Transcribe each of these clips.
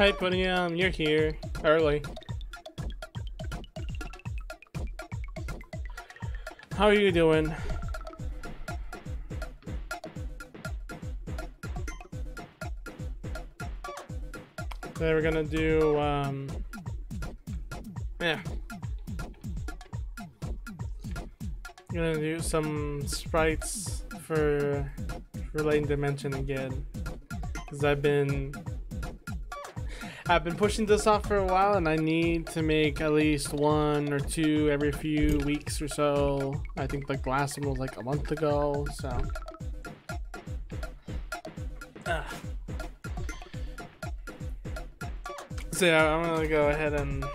Hi, Podium, you're here early. How are you doing? Today we're gonna do, yeah. I'm gonna do some sprites for Lane Dimension again. Because I've been pushing this off for a while, and I need to make at least one or two every few weeks or so. I think like the last one was like a month ago, so. So yeah, I'm gonna go ahead and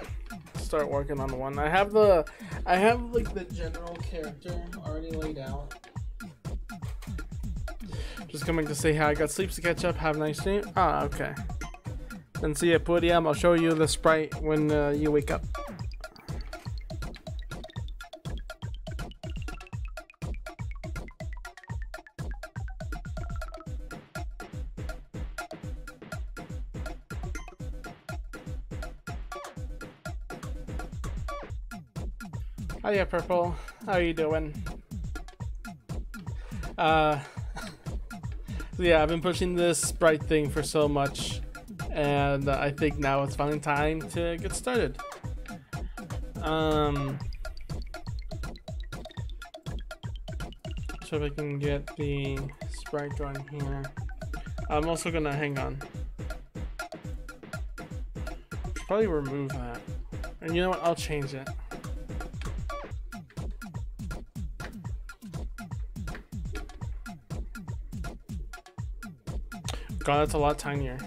start working on one. I have like the general character already laid out. Just coming to say hi. I got sleeps to catch up. Have a nice day. Ah, okay. Then see you, Podium. I'll show you the sprite when you wake up. Hiya, Purple. How are you doing? So yeah, I've been pushing this sprite thing for so much, and I think now it's finally time to get started. So if I can get the sprite going here. I'm also gonna hang on. Should probably remove that. And you know what? I'll change it. God, that's a lot tinier.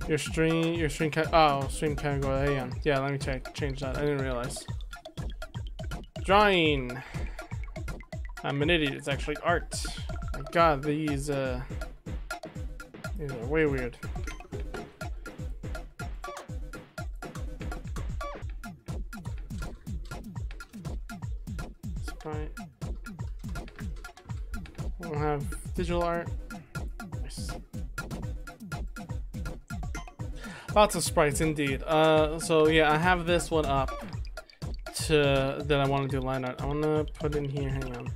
Your stream stream category. Hang on. Yeah, let me change that. I didn't realize. Drawing. I'm an idiot. It's actually art. My God, these are way weird. Sprite. We'll have digital art. Nice. Lots of sprites indeed. So yeah, I have this one up that I want to do line art. I want to put in here. Hang on.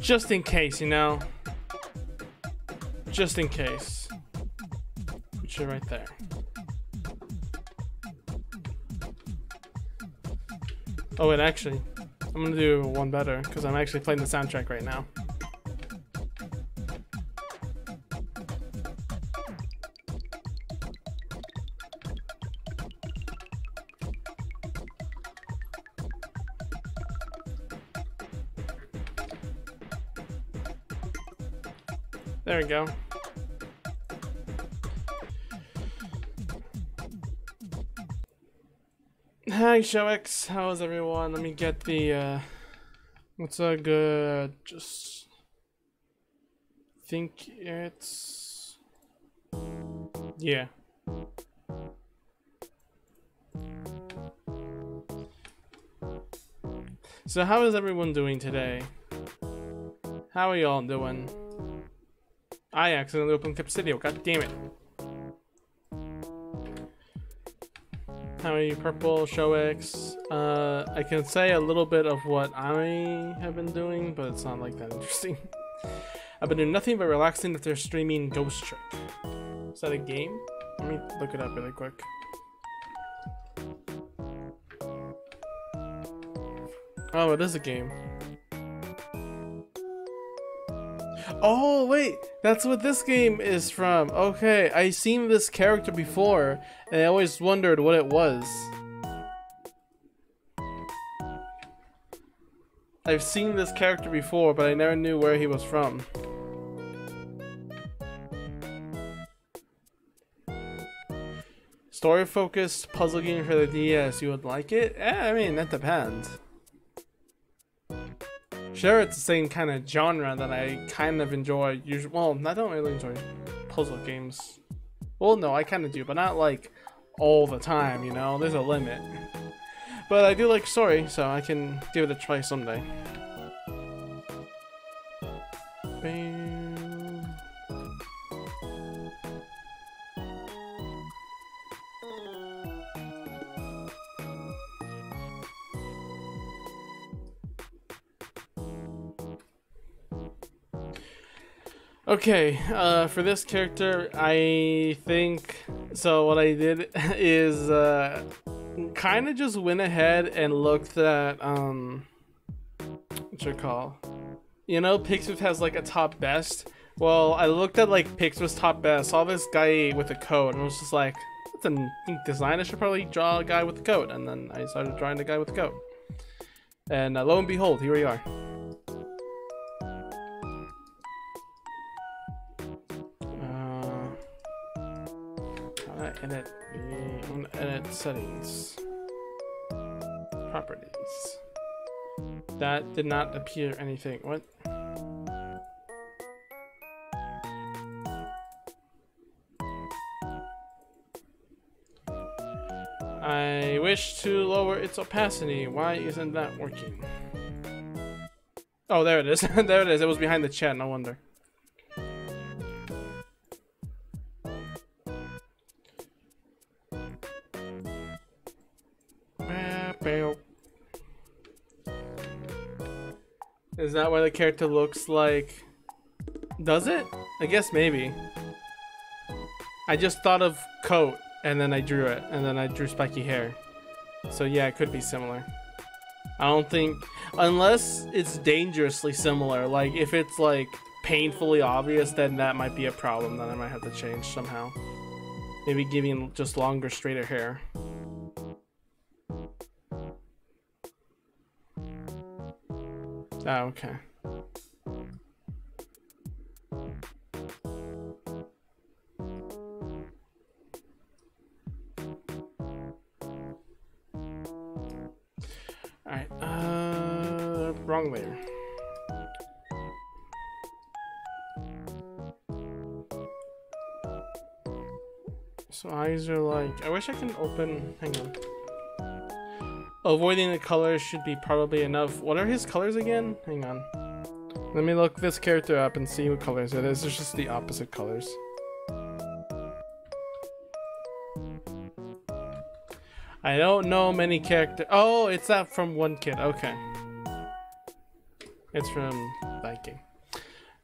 Just in case, you know. Just in case. Put it right there. Oh wait, actually, I'm gonna do one better because I'm actually playing the soundtrack right now. There we go. Hi ShowX, how's everyone? Let me get the what's a good, just think it's, yeah. So how is everyone doing today? How are y'all doing? I accidentally opened Capsidio, god damn it. How are you, Purple, ShowX? I can say a little bit of what I have been doing, but it's not like that interesting. I've been doing nothing but relaxing after streaming Ghost Trick. Is that a game? Let me look it up really quick. Oh, it is a game. Oh wait, that's what this game is from. Okay, I've seen this character before, and I always wondered what it was. I've seen this character before, but I never knew where he was from. Story-focused puzzle game for the DS, you would like it? I mean, that depends. Sure, it's the same kind of genre that I kind of enjoy. Well, I don't really enjoy puzzle games. Well, no, I kind of do, but not like all the time, you know? There's a limit. But I do like story, so I can give it a try someday. Bam. Okay, for this character, I think, so what I did is, kind of just went ahead and looked at, what's it called? You know, Pixswift has like a top best. Well, I looked at like Pixswift's top best, saw this guy with a coat, and was just like, that's a neat design, I should probably draw a guy with a coat. And then I started drawing the guy with a coat. And lo and behold, here we are. I'm gonna edit settings. Properties. That did not appear anything. What? I wish to lower its opacity. Why isn't that working? Oh, there it is. There it is. It was behind the chat, no wonder. Is that why the character looks like... Does it? I guess maybe. I just thought of coat, and then I drew it, and then I drew spiky hair. So yeah, it could be similar. I don't think... Unless it's dangerously similar, like if it's like painfully obvious, then that might be a problem that I might have to change somehow. Maybe giving just longer, straighter hair. Oh, okay. Alright, wrong layer. So eyes are like, I wish I can open, hang on. Avoiding the colors should be probably enough. What are his colors again? Hang on. Let me look this character up and see what colors it is. It's just the opposite colors. I don't know many characters. Oh, it's that from one kid. Okay. It's from Viking.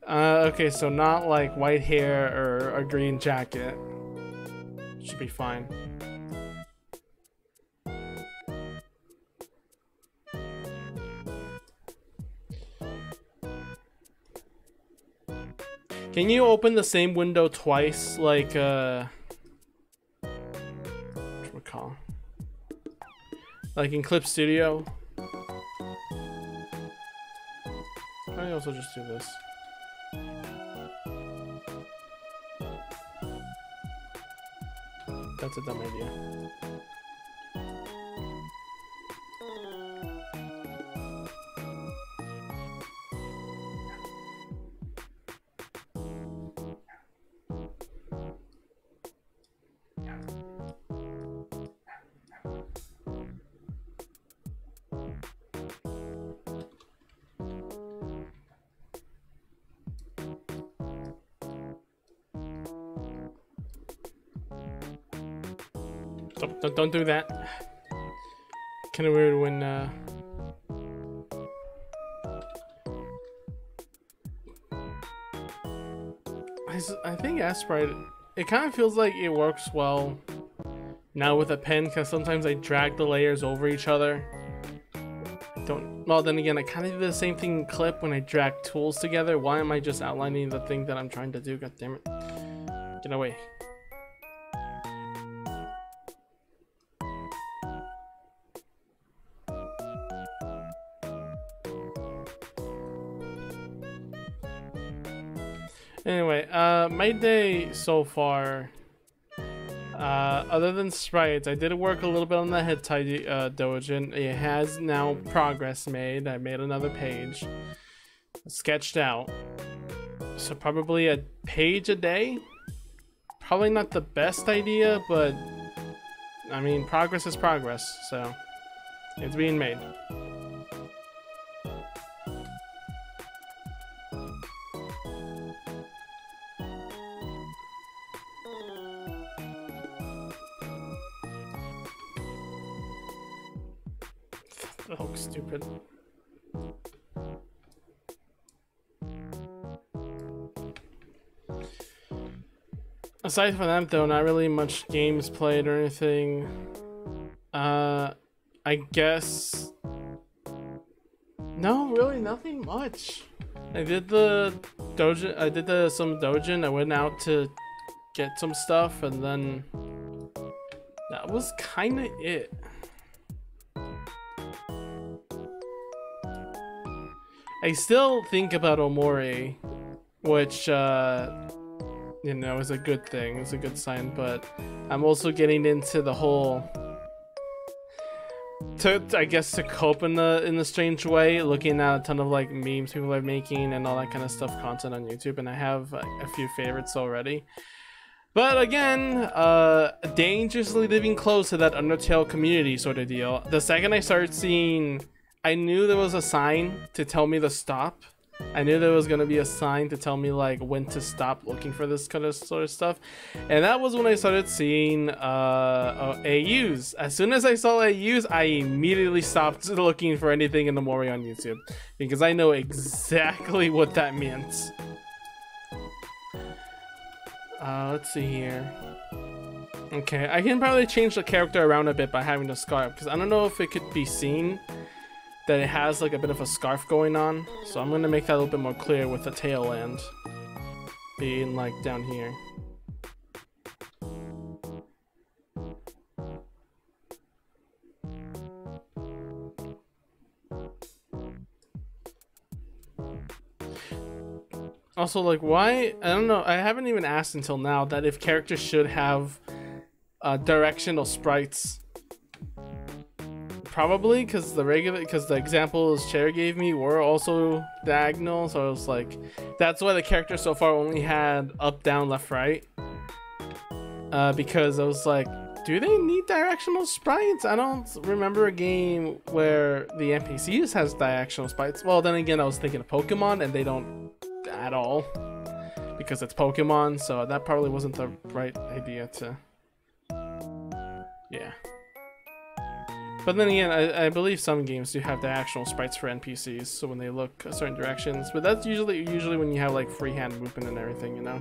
Okay, so not like white hair or a green jacket. Should be fine. Can you open the same window twice, like, whatchamacallit? Like in Clip Studio? I also just do this. That's a dumb idea. Don't do that. Kind of weird when I think Sprite, it kind of feels like it works well now with a pen, because sometimes I drag the layers over each other. Well, then again, I kind of do the same thing in Clip when I drag tools together. Why am I just outlining the thing that I'm trying to do? God damn it. Get away. Anyway, my day so far, other than Sprites, I did work a little bit on the head tie doujin. It has now progress made. I made another page, sketched out. So probably a page a day. Probably not the best idea, but I mean, progress is progress, so It's being made. Oh, stupid. Aside from that, though, not really much games played or anything. I guess... No, really, nothing much. I did the doujin, some doujin. I went out to get some stuff, and then that was kind of it. I still think about Omori, which, you know, is a good thing. It's a good sign, but I'm also getting into the whole... I guess to cope in a strange way, looking at a ton of like memes people are making and all that kind of stuff, content on YouTube, and I have a few favorites already. But again, dangerously living close to that Undertale community sort of deal. The second I started seeing, I knew there was a sign to tell me to stop. I knew there was going to be a sign to tell me like when to stop looking for this kind of sort of stuff. And that was when I started seeing AUs. As soon as I saw AUs, I immediately stopped looking for anything in the Mori on YouTube, because I know exactly what that means. Let's see here. Okay, I can probably change the character around a bit by having the scarf, because I don't know if it could be seen that it has like a bit of a scarf going on, so I'm gonna make that a little bit more clear with the tail end being like down here. Also, like, why? I don't know. I haven't even asked until now that if characters should have directional sprites. Probably because the examples Cherry gave me were also diagonal, so I was like, that's why the character so far only had up, down, left, right. Because I was like, do they need directional sprites? I don't remember a game where the NPCs has directional sprites. Well, then again, I was thinking of Pokemon, and they don't at all because it's Pokemon, so that probably wasn't the right idea to. Yeah. But then again, I believe some games do have the actual sprites for NPCs, so when they look certain directions. But that's usually when you have like freehand movement and everything, you know.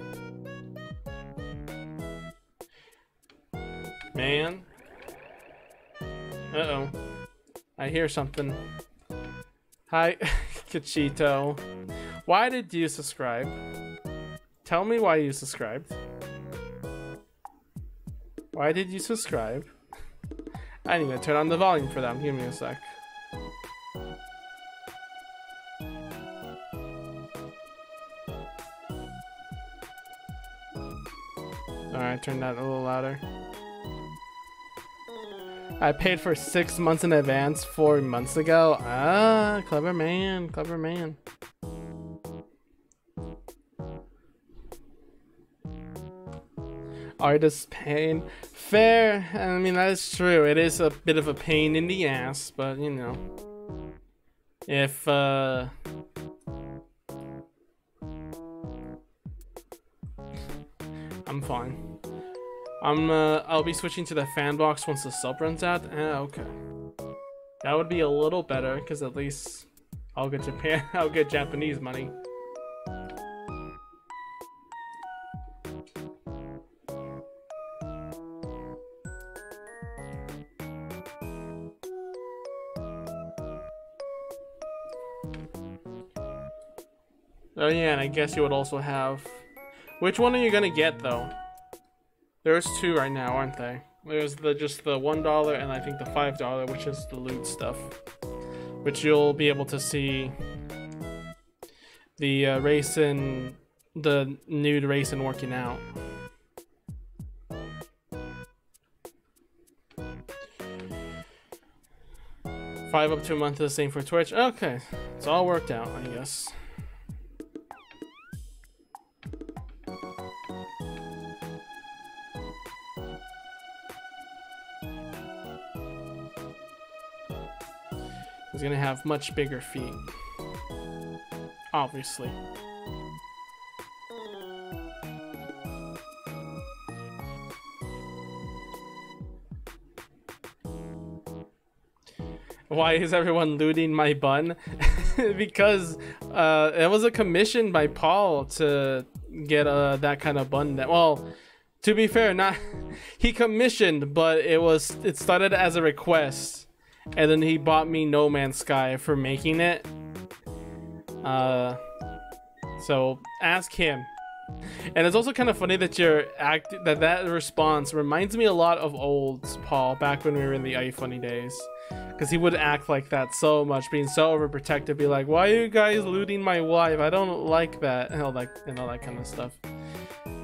Man. Uh-oh. I hear something. Hi, Kachito. Why did you subscribe? Tell me why you subscribed. Why did you subscribe? I need to turn on the volume for them. Give me a sec. Alright, turn that a little louder. I paid for 6 months in advance 4 months ago. Ah, clever man, clever man. Artist pain. Fair. I mean, that is true. It is a bit of a pain in the ass, but you know. If, I'm fine. I'll be switching to the fan box once the sub runs out. Okay. That would be a little better, because at least I'll get I'll get Japanese money. Oh yeah, and I guess you would also have... Which one are you gonna get, though? There's 2 right now, aren't they? There's just the $1 and I think the $5, which is the loot stuff. Which you'll be able to see the the nude racing working out. $5 up to a month, the same for Twitch. Okay, it's all worked out, I guess. He's gonna have much bigger feet. Obviously. Why is everyone looting my bun? Because it was a commission by Paul to get that kind of bun. Well, to be fair, not he commissioned, but it started as a request, and then he bought me No Man's Sky for making it. So ask him. And it's also kind of funny that that response reminds me a lot of old Paul back when we were in the iFunny days, because he would act like that so much, being so overprotective, be like, "Why are you guys looting my wife? I don't like that," and all that, that kind of stuff.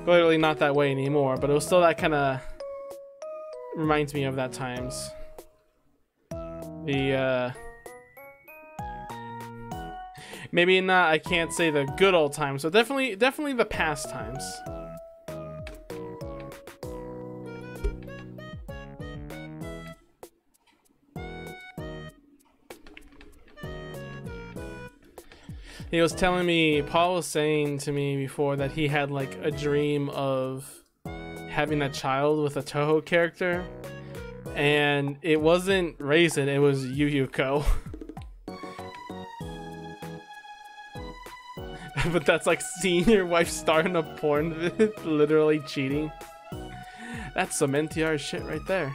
Clearly not that way anymore, but it was still that kind of reminds me of that times. Maybe not, I can't say the good old times, but definitely the past times. He was telling me, Paul was saying to me before that he had like a dream of having a child with a Toho character, and it wasn't Raisin, it was Yuyuko. But that's like seeing your wife star in a porn vid, literally cheating. That's some NTR shit right there.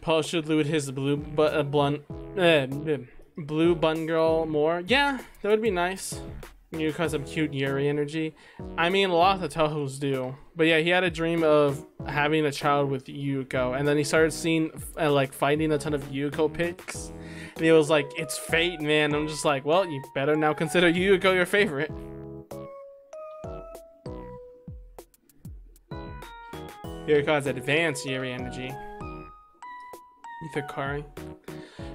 Paul should loot his blue bun girl more. Yeah, that would be nice. You cause some cute Yuri energy. I mean, a lot of the Tohos do. But yeah, he had a dream of having a child with Yuko, and then he started seeing like finding a ton of Yuko pics, and he was like, "It's fate, man." I'm just like, well, you better now consider Yuko your favorite. Yuko has advanced Yuri energy. Ithakari.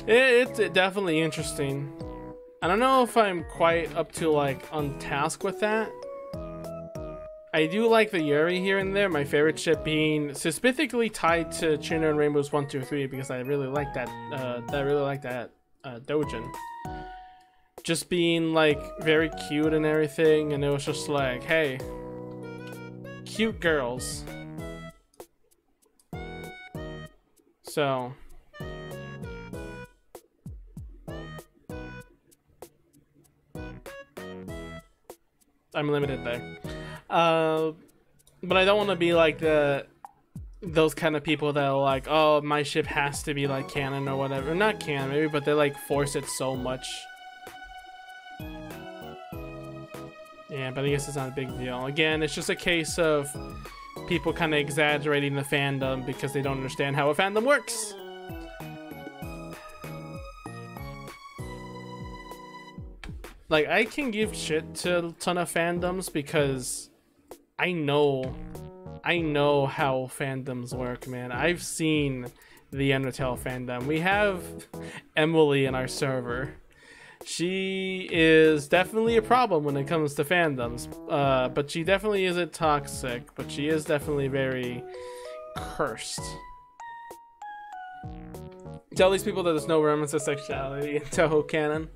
It's definitely interesting. I don't know if I'm quite up to like on task with that. I do like the Yuri here and there. My favorite ship being specifically tied to Chino and Rainbows 1, 2, 3 because I really like that. Dojin. Just being like very cute and everything, and it was just like, hey, cute girls. So. I'm limited there, but I don't want to be like those kind of people that are like, oh, my ship has to be like canon or whatever. Not canon maybe, but they like force it so much. Yeah, but I guess it's not a big deal. Again, it's just a case of people kind of exaggerating the fandom because they don't understand how a fandom works. Like, I can give shit to a ton of fandoms because I know how fandoms work, man. I've seen the Undertale fandom. We have Emily in our server. She is definitely a problem when it comes to fandoms, but she definitely isn't toxic, but she is definitely very cursed. Tell these people that there's no remnants of sexuality in Toho canon.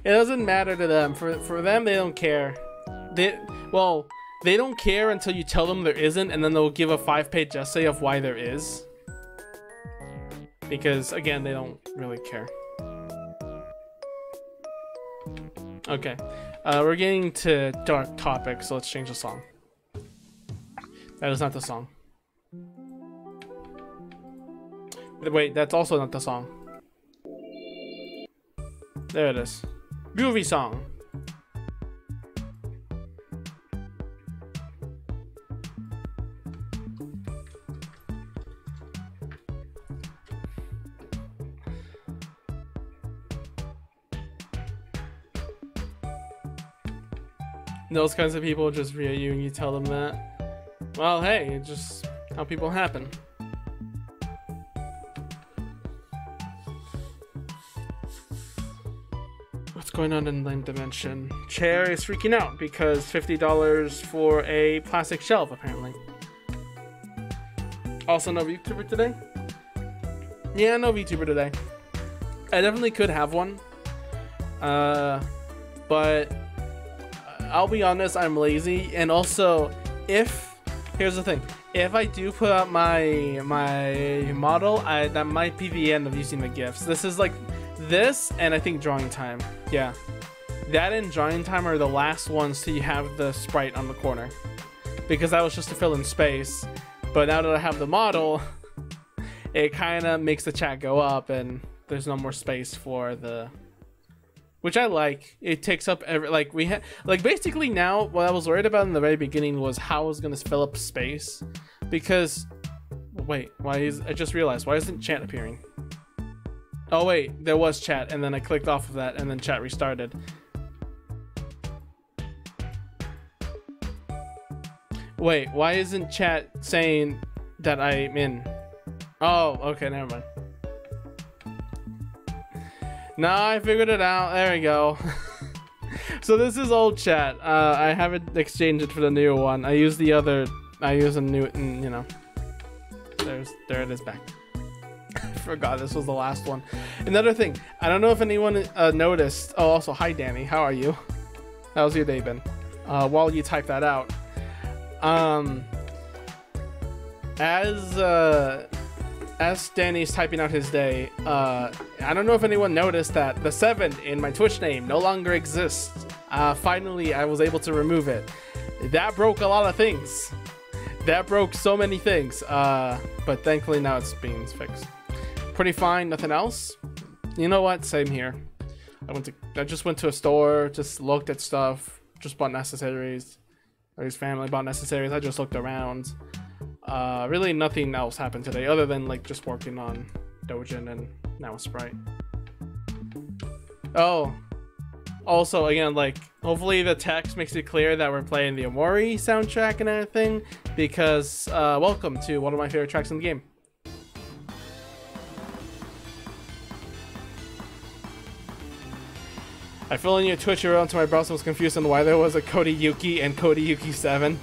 It doesn't matter to them. For them, they don't care. They don't care until you tell them there isn't, and then they'll give a 5-page essay of why there is. Because again, they don't really care. Okay, we're getting to dark topics, so let's change the song. That is not the song. Wait, that's also not the song. There it is. Groovy song. Those kinds of people just rear you and you tell them that. Well, hey, it's just how people happen. What's going on in Lane Dimension? Chair is freaking out because $50 for a plastic shelf, apparently. Also, no VTuber today? Yeah, no VTuber today. I definitely could have one. But I'll be honest, I'm lazy. And also, here's the thing. If I do put up my model, that might be the end of using the GIFs. This is like this, and I think drawing time. Yeah, that and drawing time are the last ones till you have the sprite on the corner, because that was just to fill in space. But now that I have the model, it kind of makes the chat go up, and there's no more space for the. Which I like. It takes up basically now what I was worried about in the very beginning was how I was gonna fill up space, because wait, I just realized, why isn't chat appearing? Oh wait, there was chat, and then I clicked off of that, and then chat restarted. Wait, why isn't chat saying that I'm in? Oh, okay, never mind. Nah, I figured it out. There we go. So this is old chat. I haven't exchanged it for the new one. I use a new, you know. There it is back. I forgot this was the last one. Another thing, I don't know if anyone noticed. Oh, also, hi Danny. How are you? How's your day been? While you type that out. As Danny's typing out his day, I don't know if anyone noticed that the 7 in my Twitch name no longer exists. Finally, I was able to remove it. That broke a lot of things. That broke so many things. But thankfully now it's being fixed. Pretty fine, nothing else. You know what? Same here. I just went to a store, just looked at stuff, just bought necessaries. Or his family bought necessaries. I just looked around. Really nothing else happened today other than like just working on Dojin and now a Sprite. Oh, also again, like hopefully the text makes it clear that we're playing the Omori soundtrack and everything, because welcome to one of my favorite tracks in the game. I fell in your Twitch URL until my browser was confused on why there was a Cody Yuki and Cody Yuki 7.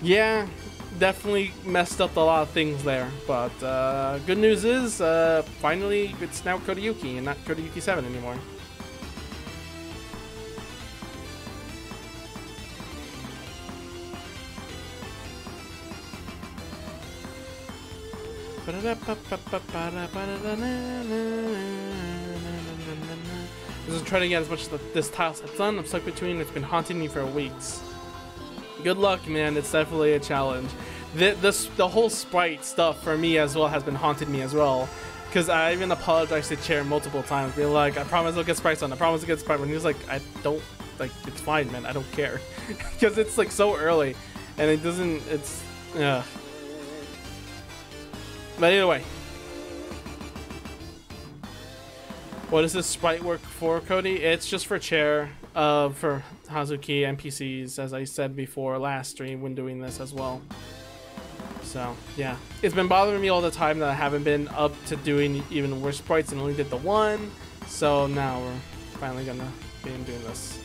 Yeah, definitely messed up a lot of things there, but good news is finally it's now Cody Yuki and not Cody Yuki 7 anymore. Just trying to get as much of this tile set done. I'm stuck between. It's been haunting me for weeks. Good luck, man. It's definitely a challenge. The whole Sprite stuff for me as well has been haunting me as well, because I even apologized to Chair multiple times, being like, I promise I'll get Sprites on. I promise I'll get Sprite. And he was like, I don't, like, it's fine, man. I don't care, because it's like so early, and it doesn't. It's yeah. But either way, what does this Sprite work for, Cody? It's just for Chair, for Hazuki NPCs, as I said before last stream when doing this as well. So yeah, it's been bothering me all the time that I haven't been up to doing even worse Sprites and only did the one. So now we're finally gonna be doing this.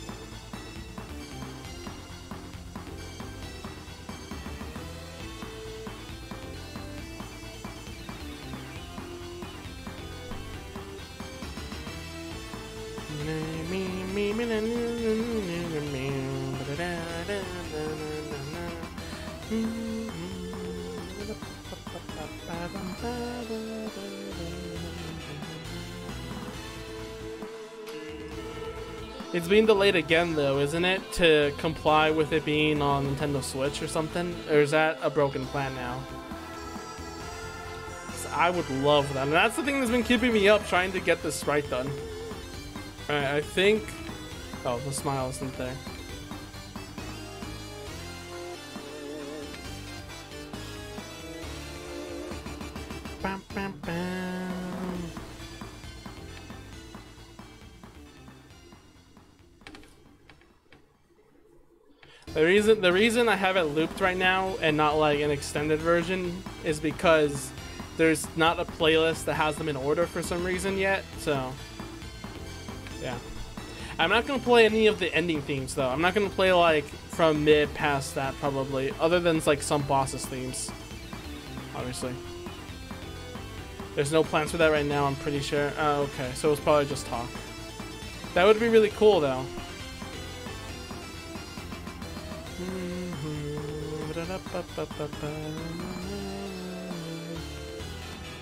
It's being delayed again though, isn't it? To comply with it being on Nintendo Switch or something? Or is that a broken plan now? I would love that. And that's the thing that's been keeping me up, trying to get this Sprite done. Alright, I think... Oh, the smile isn't there. Bam, bam, bam. The reason I have it looped right now and not like an extended version is because there's not a playlist that has them in order for some reason yet, so Yeah. I'm not gonna play any of the ending themes though. I'm not gonna play like from mid past that probably, other than like some bosses themes. Obviously. There's no plans for that right now, I'm pretty sure. Oh, okay, so it's probably just talk. That would be really cool though.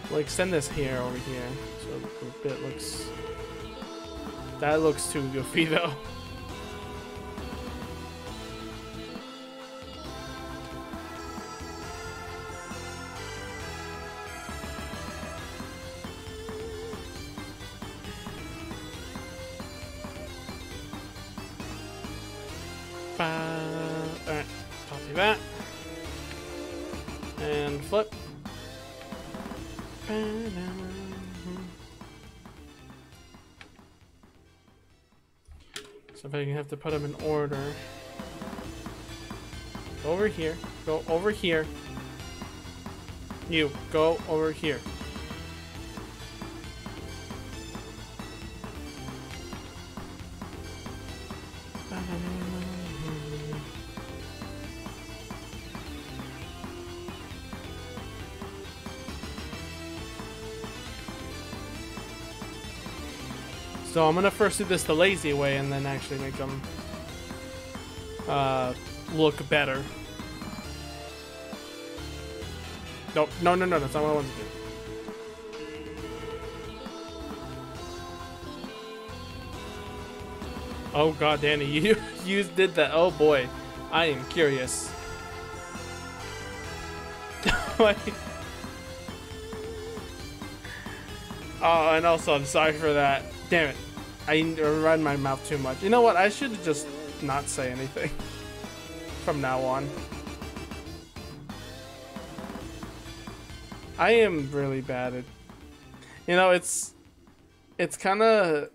We'll extend this here over here, so the bit looks... That looks too goofy though. Alright, copy that. And flip. So if I have to put them in order. Go over here. Go over here. You, go over here. So I'm gonna first do this the lazy way and then actually make them look better. No, no, no, no, that's not what I want to do. Oh god, Danny, you did that. Oh boy, I am curious. Like, oh, and also I'm sorry for that. Damn it, I run my mouth too much. You know what? I should just not say anything from now on. I am really bad at, you know, it's kind of,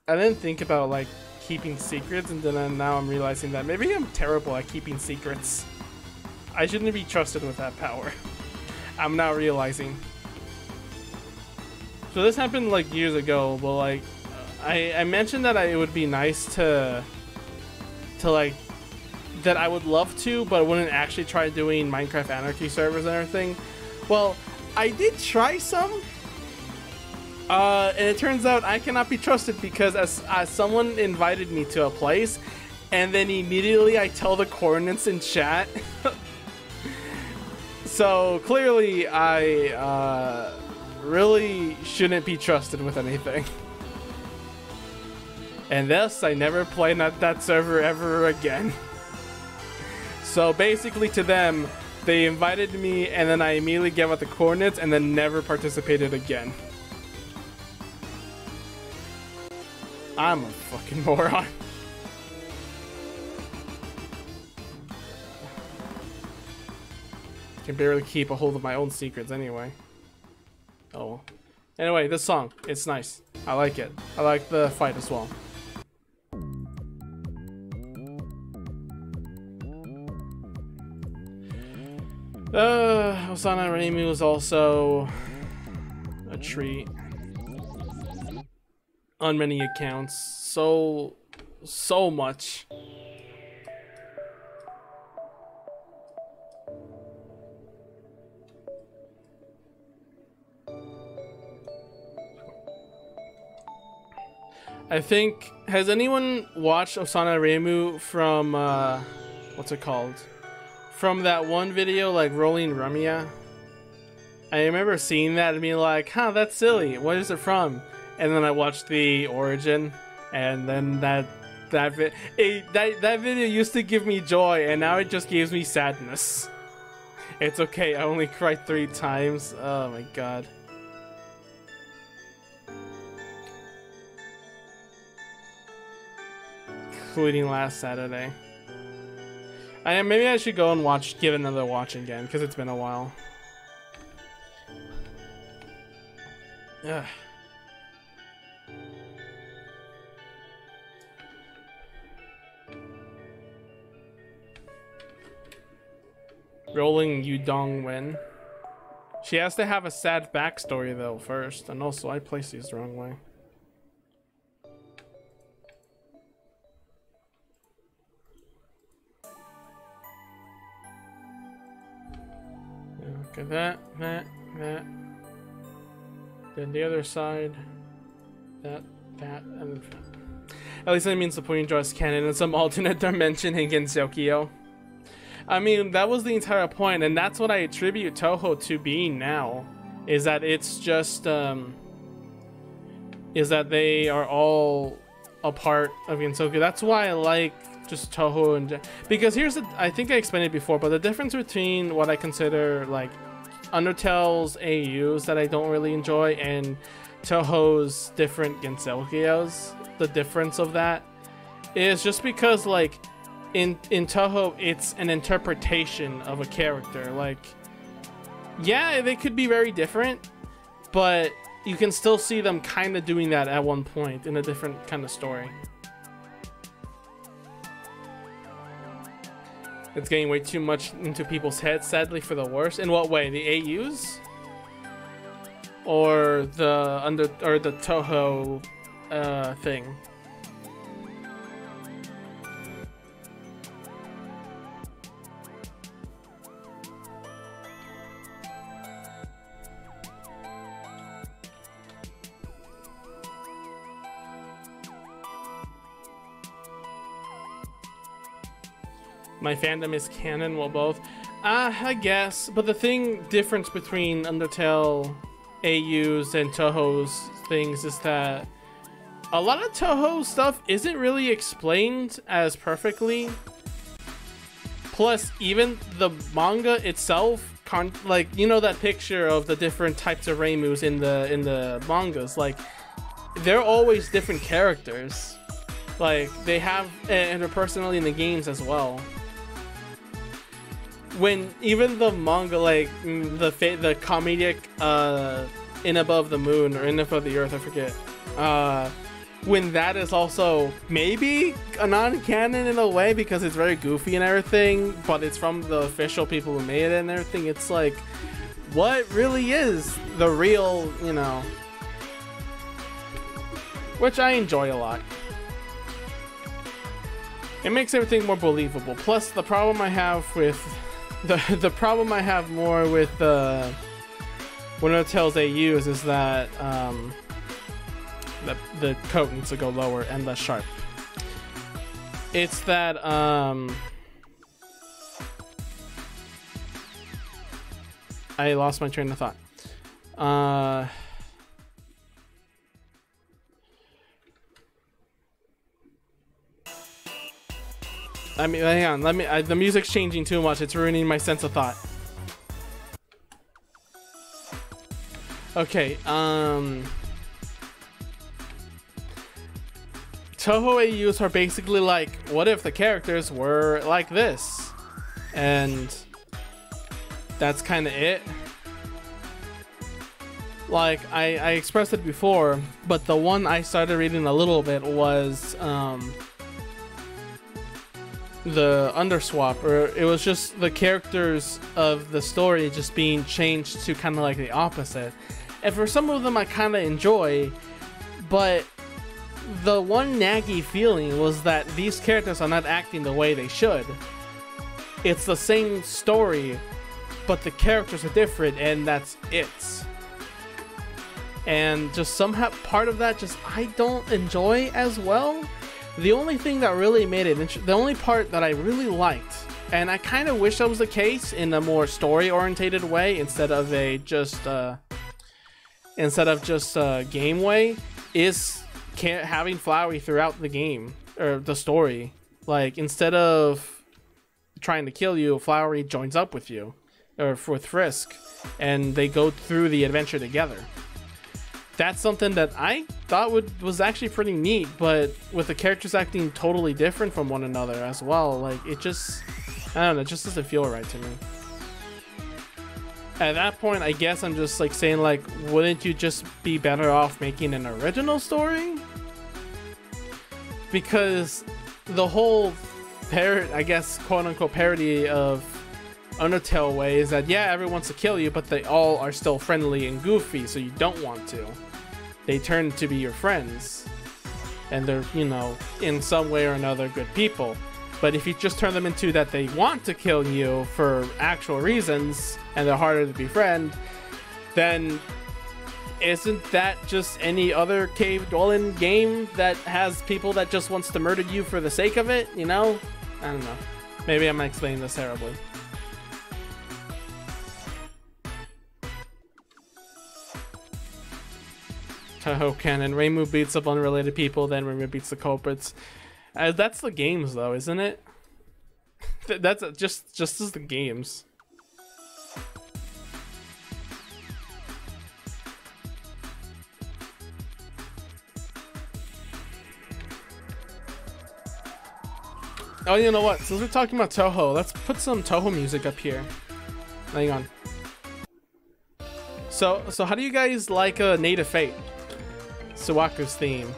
I didn't think about like keeping secrets, and then now I'm realizing that maybe I'm terrible at keeping secrets. I shouldn't be trusted with that power. I'm now realizing. So this happened like years ago, but like I mentioned that it would be nice to like, that I would love to, but I wouldn't actually try doing Minecraft Anarchy servers and everything. Well, I did try some, and it turns out I cannot be trusted because as someone invited me to a place, and then immediately I tell the coordinates in chat. So clearly I really shouldn't be trusted with anything. And thus I never played at that server ever again. So basically to them, they invited me and then I immediately gave out the coordinates and then never participated again. I'm a fucking moron. Can barely keep a hold of my own secrets anyway. Oh. Anyway, this song, it's nice. I like it. I like the fight as well. Osana Raimi was also a treat on many accounts. So much. I think, has anyone watched Osana Reimu from, what's it called? From that one video, like, Rolling Rumia? I remember seeing that and being like, huh, that's silly, what is it from? And then I watched the origin, and then that video used to give me joy, and now it just gives me sadness. It's okay, I only cried 3 times, oh my god. Including last Saturday. Maybe I should go and give it another watch again, because it's been a while. Ugh. Rolling Yudong Wen. She has to have a sad backstory though first, and also I placed these the wrong way. Okay, that. Then the other side. That, and at least that means the point draw is canon in some alternate dimension in Gensokyo. I mean, that was the entire point, and that's what I attribute Toho to being now. Is that it's just, is that they are all a part of Gensokyo. That's why I like just Toho and because here's the, I think I explained it before, but the difference between what I consider like Undertale's AUs that I don't really enjoy and Toho's different Gensokyos, the difference of that is just because like in Toho it's an interpretation of a character. Like, yeah, they could be very different, but you can still see them kind of doing that at one point in a different kind of story. It's getting way too much into people's heads, sadly for the worse. In what way? The AUs? Or the Toho thing? My fandom is canon, well both. I guess, but the difference between Undertale AUs and Toho's things is that a lot of Toho stuff isn't really explained as perfectly. Plus, even the manga itself, like, you know that picture of the different types of Reimus in the mangas, like, they're always different characters. Like, they have interpersonality in the games as well. When even the manga, like the comedic In Above the Moon or In Above the Earth, I forget, when that is also maybe a non-canon in a way because it's very goofy and everything, but it's from the official people who made it and everything, it's like, what really is the real, you know, which I enjoy a lot. It makes everything more believable. Plus, the problem I have with the problem I have more with when Undertale's AUs is that the coat needs to go lower and less sharp. It's that I lost my train of thought. I mean, hang on. The music's changing too much. It's ruining my sense of thought. Okay. Toho AUs are basically like, what if the characters were like this? And that's kind of it. Like, I expressed it before, but the one I started reading a little bit was the Underswap, or it was just the characters of the story just being changed to kind of like the opposite. And for some of them I kind of enjoy, but the one naggy feeling was that these characters are not acting the way they should. It's the same story, but the characters are different, and that's it. And just somehow part of that just I don't enjoy as well. The only thing that really made it, the only part that I really liked, and I kind of wish that was the case in a more story-orientated way instead of just game way, is having Flowey throughout the game or the story. Like, instead of trying to kill you, Flowey joins up with you, or with Frisk, and they go through the adventure together. That's something that I thought was actually pretty neat, but with the characters acting totally different from one another as well, like, it just, I don't know, it just doesn't feel right to me. At that point, I guess I'm just like saying, like, wouldn't you just be better off making an original story? Because the whole I guess, quote-unquote parody of Undertale way is that, yeah, everyone wants to kill you, but they all are still friendly and goofy, so you don't want to. They turn to be your friends, and they're, you know, in some way or another good people. But if you just turn them into that they want to kill you for actual reasons and they're harder to befriend, then isn't that just any other cave dwelling game that has people that just wants to murder you for the sake of it, you know? I don't know. Maybe I'm explaining this terribly. Toho canon. Reimu beats up unrelated people, then Reimu beats the culprits. That's the games, though, isn't it? That's just as the games. Oh, you know what? Since we're talking about Toho, let's put some Toho music up here. Hang on. So how do you guys like Native Fate? Suwaku's theme.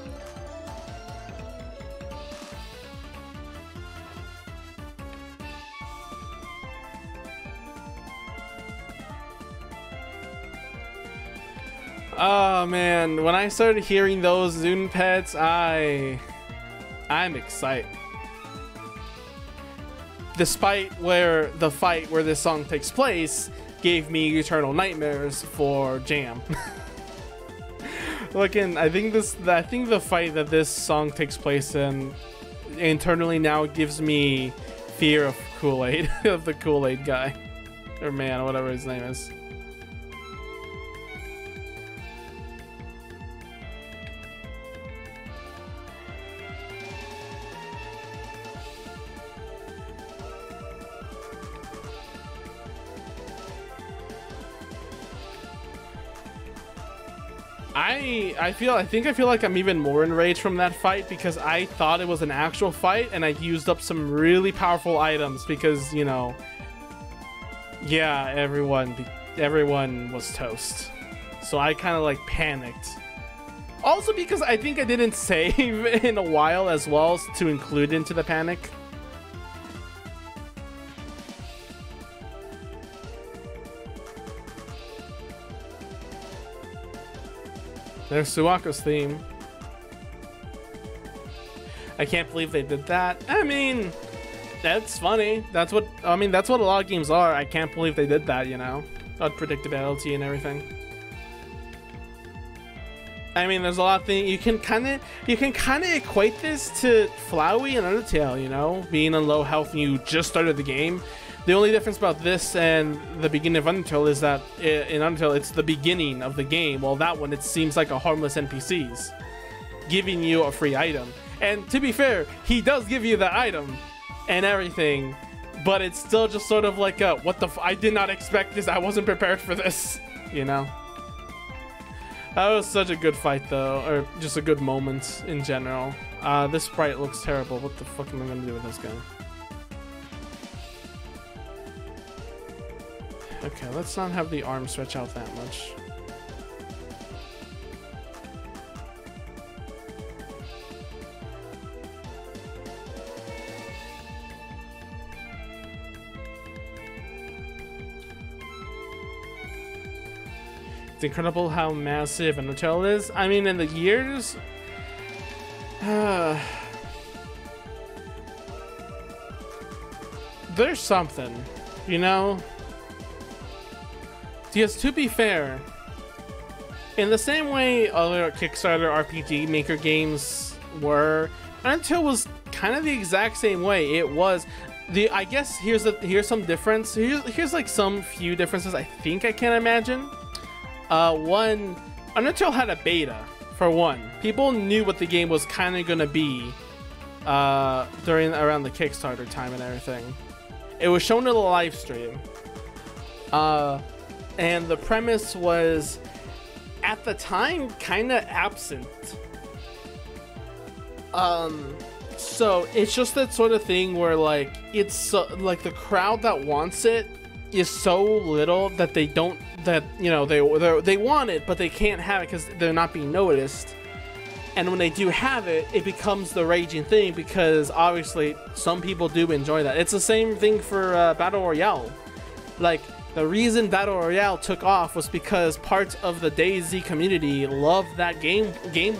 Oh man, when I started hearing those Zune pets, I'm excited. Despite where the fight where this song takes place gave me eternal nightmares for Jam. I think the fight that this song takes place in internally now gives me fear of Kool-Aid, of the Kool-Aid guy. Or man, whatever his name is. I feel like I'm even more enraged from that fight because I thought it was an actual fight and I used up some really powerful items because, you know, yeah, everyone was toast. So I kind of like panicked. Also because I think I didn't save in a while as well to include into the panic. There's Suwaku's theme. I can't believe they did that. I mean, that's funny. That's what a lot of games are. I can't believe they did that, you know? Unpredictability and everything. I mean, there's a lot of things you can kind of equate this to Flowey and Undertale, you know, being on low health and you just started the game. The only difference about this and the beginning of Undertale is that in Undertale it's the beginning of the game, while that one it seems like a harmless NPCs giving you a free item. And to be fair, he does give you the item and everything, but it's still just sort of like a what the I did not expect this. I wasn't prepared for this, you know. That was such a good fight though, or just a good moment in general. This sprite looks terrible. What the fuck am I gonna do with this guy? Okay, let's not have the arm stretch out that much. It's incredible how massive Undertale is. I mean, in the years... there's something, you know? Because to be fair, in the same way other Kickstarter RPG maker games were, Undertale was kind of the exact same way. It was I guess here's some difference. Here's like some few differences I think I can imagine. One, Undertale had a beta for one. People knew what the game was kind of gonna be around the Kickstarter time and everything. It was shown in a live stream. And the premise was, at the time, kind of absent. So it's just that sort of thing where like it's so, like the crowd that wants it is so little that they don't they want it but they can't have it because they're not being noticed. And when they do have it, it becomes the raging thing because obviously some people do enjoy that. It's the same thing for Battle Royale. Like, the reason Battle Royale took off was because parts of the DayZ community loved that game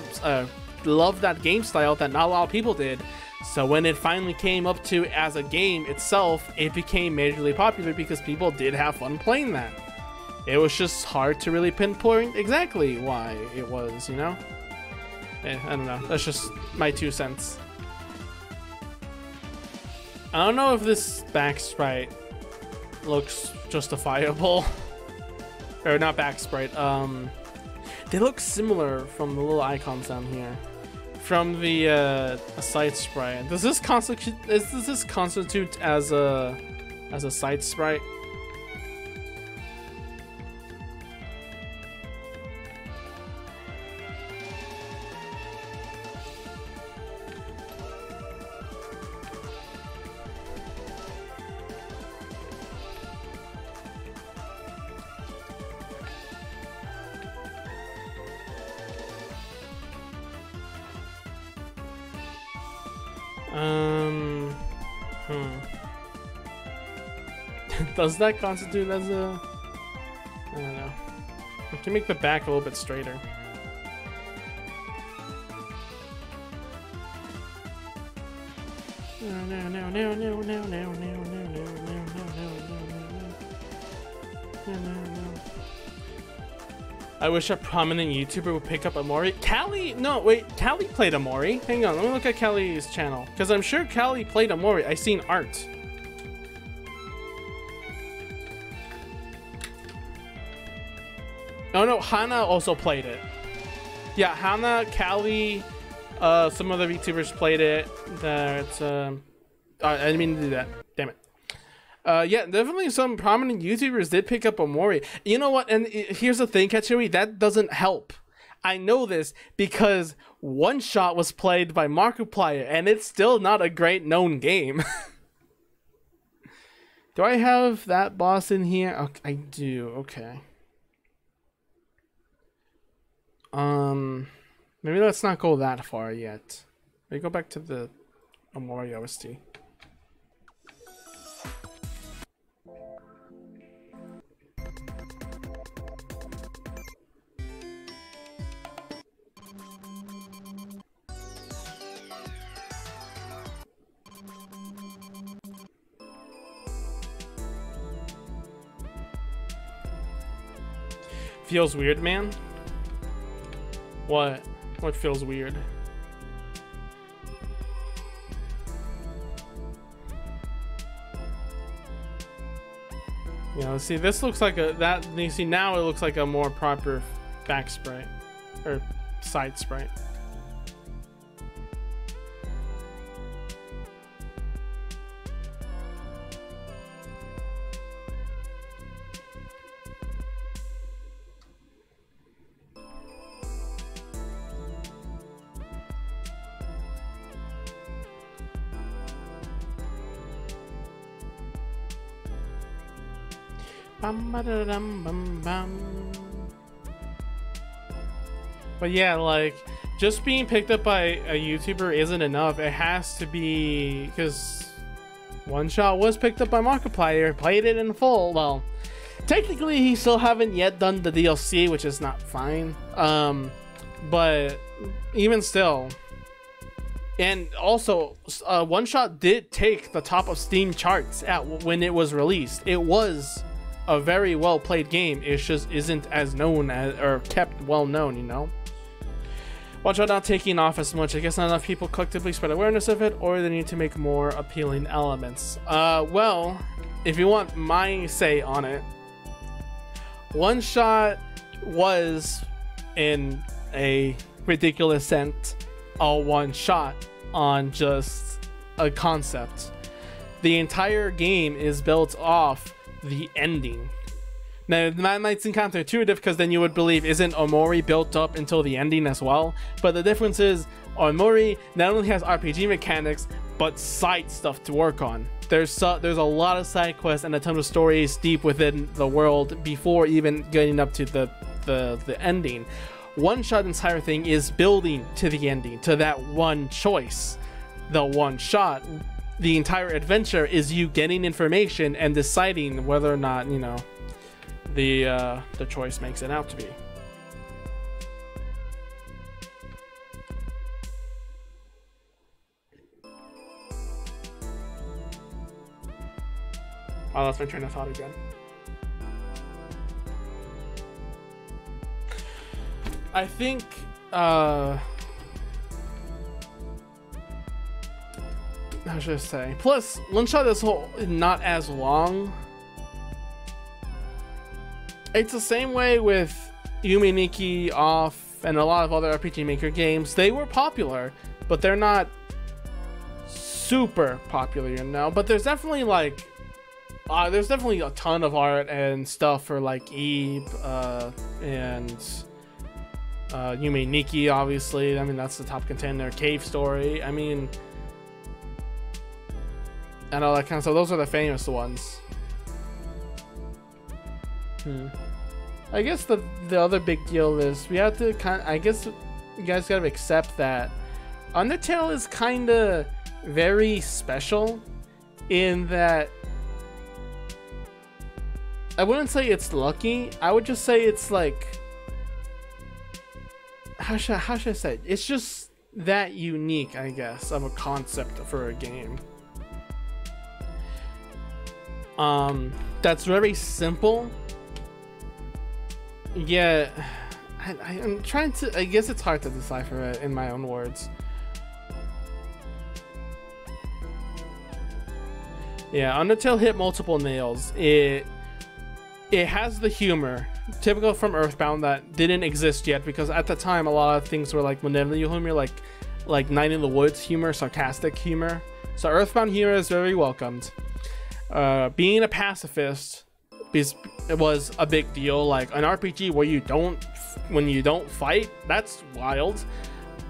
style that not a lot of people did. So when it finally came up to as a game itself, it became majorly popular because people did have fun playing that. It was just hard to really pinpoint exactly why it was, you know? I don't know. That's just my 2 cents. I don't know if this back sprite looks justifiable. Or not back sprite. They look similar from the little icons down here. From the side sprite. Does this constitute as a side sprite? Does that constitute as a... I don't know. I can make the back a little bit straighter. I wish a prominent YouTuber would pick up Amori. Callie? No, wait. Callie played Amori. Hang on, let me look at Callie's channel. Because I'm sure Callie played Amori. I seen art. Oh no, Hana also played it. Yeah, Hana, Callie, some other VTubers played it. I didn't mean to do that. Damn it. Yeah, definitely some prominent YouTubers did pick up Omori. You know what? And here's the thing, Katsuri, that doesn't help. I know this because One Shot was played by Markiplier, and it's still not a great known game. Do I have that boss in here? Okay, I do. Okay. Maybe let's not go that far yet. Maybe go back to the Omori OST. Feels weird, man. What? What feels weird? Yeah, let's see. This looks like you see now it looks like a more proper back sprite or side sprite. But yeah, like, just being picked up by a YouTuber isn't enough. It has to be, because One Shot was picked up by Markiplier, played it in full. Well, technically he still haven't yet done the DLC, which is not fine. But even still. And also, One Shot did take the top of Steam charts when it was released. It was a very well played game. It just isn't as known as, or kept well known, you know. One Shot not taking off as much. I guess not enough people collectively spread awareness of it, or they need to make more appealing elements. Well, if you want my say on it, One Shot was, in a ridiculous sense, a one shot on just a concept. The entire game is built off the ending. Now that might seem counterintuitive because then you would believe, isn't Omori built up until the ending as well? But the difference is Omori not only has RPG mechanics but side stuff to work on. There's a lot of side quests and a ton of stories deep within the world before even getting up to the ending. One Shot entire thing is building to the ending, to that one choice. The One Shot, the entire adventure is you getting information and deciding whether or not, you know, the choice makes it out to be. I lost my train of thought again. I think how should I say? Plus, one shot is not as long. It's the same way with Yume Nikki Off and a lot of other RPG Maker games. They were popular, but they're not super popular, you know. But there's definitely like there's definitely a ton of art and stuff for like Eve and Yume Nikki, obviously. I mean, that's the top contender. Cave Story, I mean, and all that kind of stuff. Those are the famous ones. I guess the other big deal is we have to I guess you guys gotta accept that Undertale is kind of very special in that I wouldn't say it's lucky. I would just say it's like, how should I say it? It's just that unique, I guess, of a concept for a game. That's very simple. Yeah, I'm trying to, I guess it's hard to decipher it in my own words. Yeah, Undertale hit multiple nails. It has the humor, typical from Earthbound, that didn't exist yet, because at the time a lot of things were like millennial humor, like Night in the Woods humor, sarcastic humor. So Earthbound humor is very welcomed. Being a pacifist was a big deal. Like an RPG where when you don't fight, that's wild.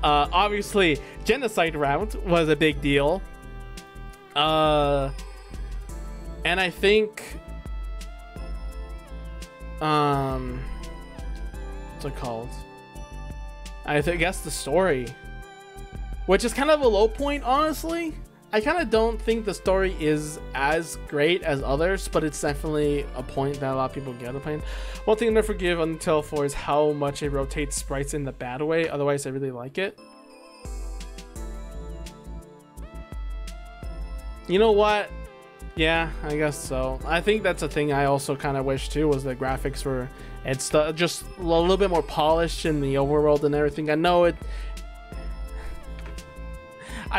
Obviously, genocide route was a big deal. And I think, what's it called? I guess the story, which is kind of a low point, honestly. I kind of don't think the story is as great as others, but it's definitely a point that a lot of people get a point. One thing to forgive Undertale for is how much it rotates sprites in the bad way. Otherwise, I really like it. You know what? Yeah, I guess so. I think that's a thing I also kind of wish too, was the graphics were just a little bit more polished in the overworld and everything. I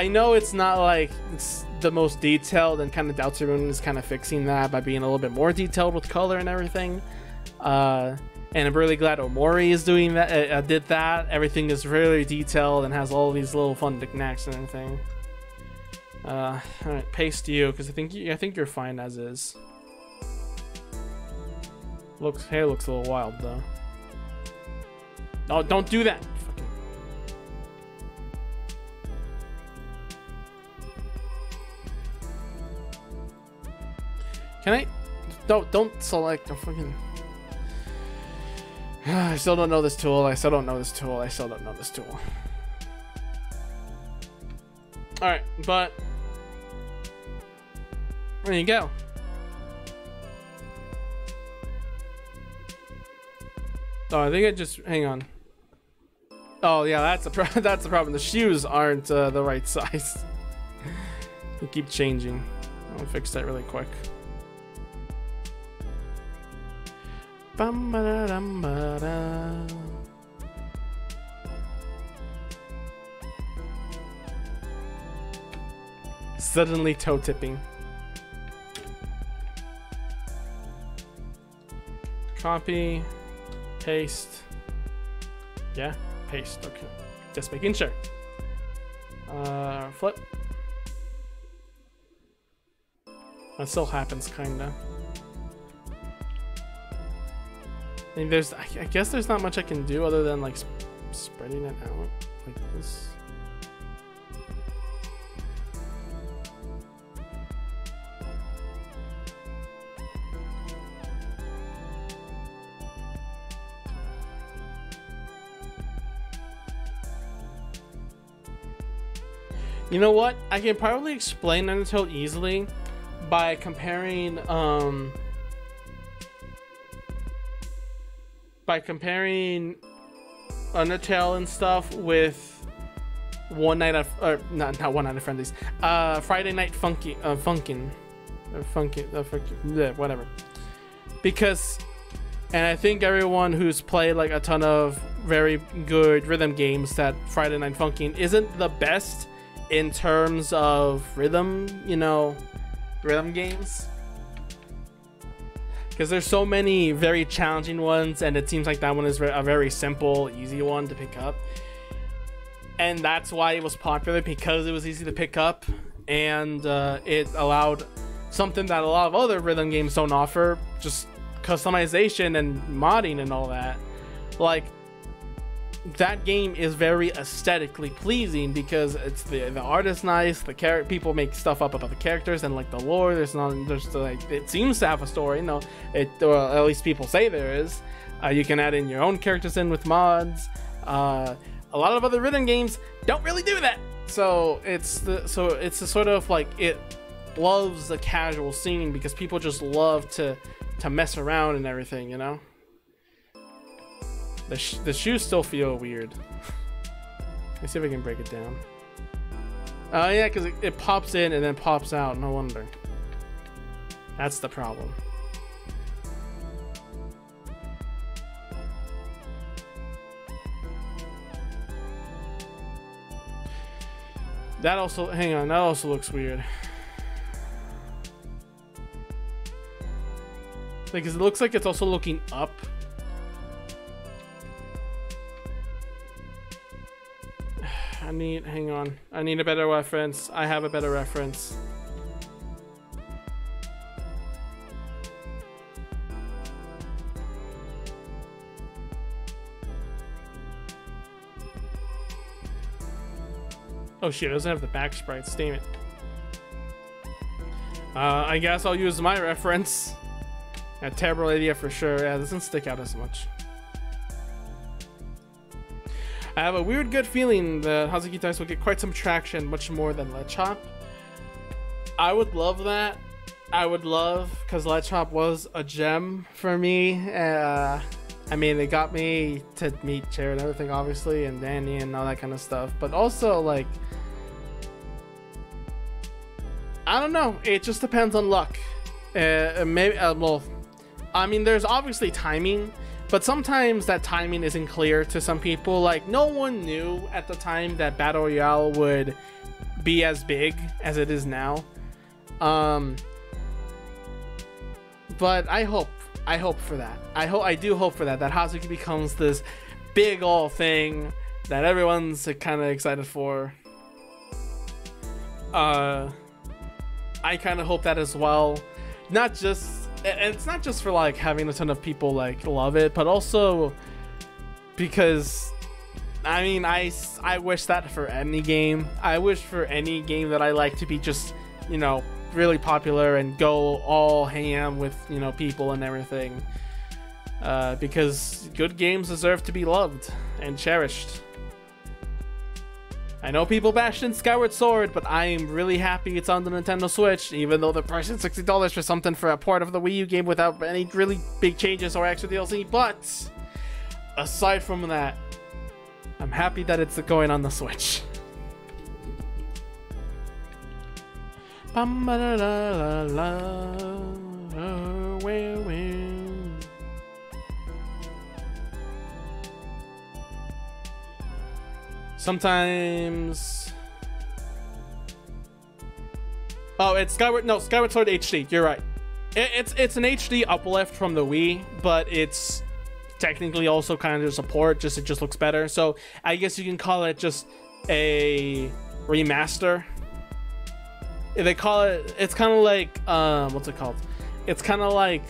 know it's not like it's the most detailed, and kind of Deltarune is kind of fixing that by being a little bit more detailed with color and everything. And I'm really glad Omori is doing that. Did that. Everything is really detailed and has all these little fun knickknacks and everything. All right, paste you, because I think you're fine as is. Hair looks a little wild though. Oh, don't do that. Can I? Don't select a fucking. I still don't know this tool. I still don't know this tool. Alright, but there you go. Oh, I think I just, hang on. Oh yeah, that's the problem. The shoes aren't the right size. They keep changing. I'll fix that really quick. Bum, ba, da, dum, ba, da. Suddenly toe tipping. Copy, paste. Yeah, paste. Okay, just making sure. Flip. That still happens, kinda. I mean, I guess there's not much I can do other than like spreading it out like this. You know what? I can probably explain Undertale easily by comparing Undertale and stuff with Friday Night Funkin'. funky, yeah, whatever. Because, and I think everyone who's played like a ton of very good rhythm games, that Friday Night Funkin' isn't the best in terms of rhythm, you know, rhythm games. Because there's so many very challenging ones, and it seems like that one is a very simple, easy one to pick up. And that's why it was popular, because it was easy to pick up, and it allowed something that a lot of other rhythm games don't offer, just customization and modding and all that. Like, that game is very aesthetically pleasing because it's the art is nice, the people make stuff up about the characters and like the lore. There's like, it seems to have a story, you know, or at least people say there is. You can add in your own characters in with mods. A lot of other rhythm games don't really do that. So it's a sort of like, it loves the casual scene because people just love to mess around and everything, you know. The shoes still feel weird. Let's see if we can break it down. Oh yeah, because it pops in and then pops out. No wonder. That's the problem. That also, hang on, that also looks weird. Because it looks like it's also looking up. Hang on. I need a better reference. I have a better reference. Oh shit, it doesn't have the back sprites, damn it. I guess I'll use my reference. A terrible idea for sure. Yeah, it doesn't stick out as much. I have a weird good feeling that Hazuki Dice will get quite some traction, much more than Let Chop. I would love that. I would love, because Let Chop was a gem for me. I mean, they got me to meet Chair and everything, obviously, and Danny and all that kind of stuff. But also, like, I don't know. It just depends on luck. Maybe, well, I mean, there's obviously timing, but sometimes that timing isn't clear to some people. Like, no one knew at the time that Battle Royale would be as big as it is now. But I hope for that. I do hope for that Hazuki becomes this big old thing that everyone's kind of excited for. I kind of hope that as well. Not just, and it's not just for like having a ton of people like love it, but also because, I mean, I wish that for any game. I wish for any game that I like to be just, you know, really popular and go all ham with, you know, people and everything. Because good games deserve to be loved and cherished. I know people bashed in Skyward Sword, but I am really happy it's on the Nintendo Switch, even though they're pricing $60 for something for a port of the Wii U game without any really big changes or extra DLC. But aside from that, I'm happy that it's going on the Switch. Sometimes, oh, it's Skyward Sword HD. You're right. It's an HD uplift from the Wii, but it's technically also kind of just a port. It just looks better. So I guess you can call it just a remaster. They call it. It's kind of like what's it called? It's kind of like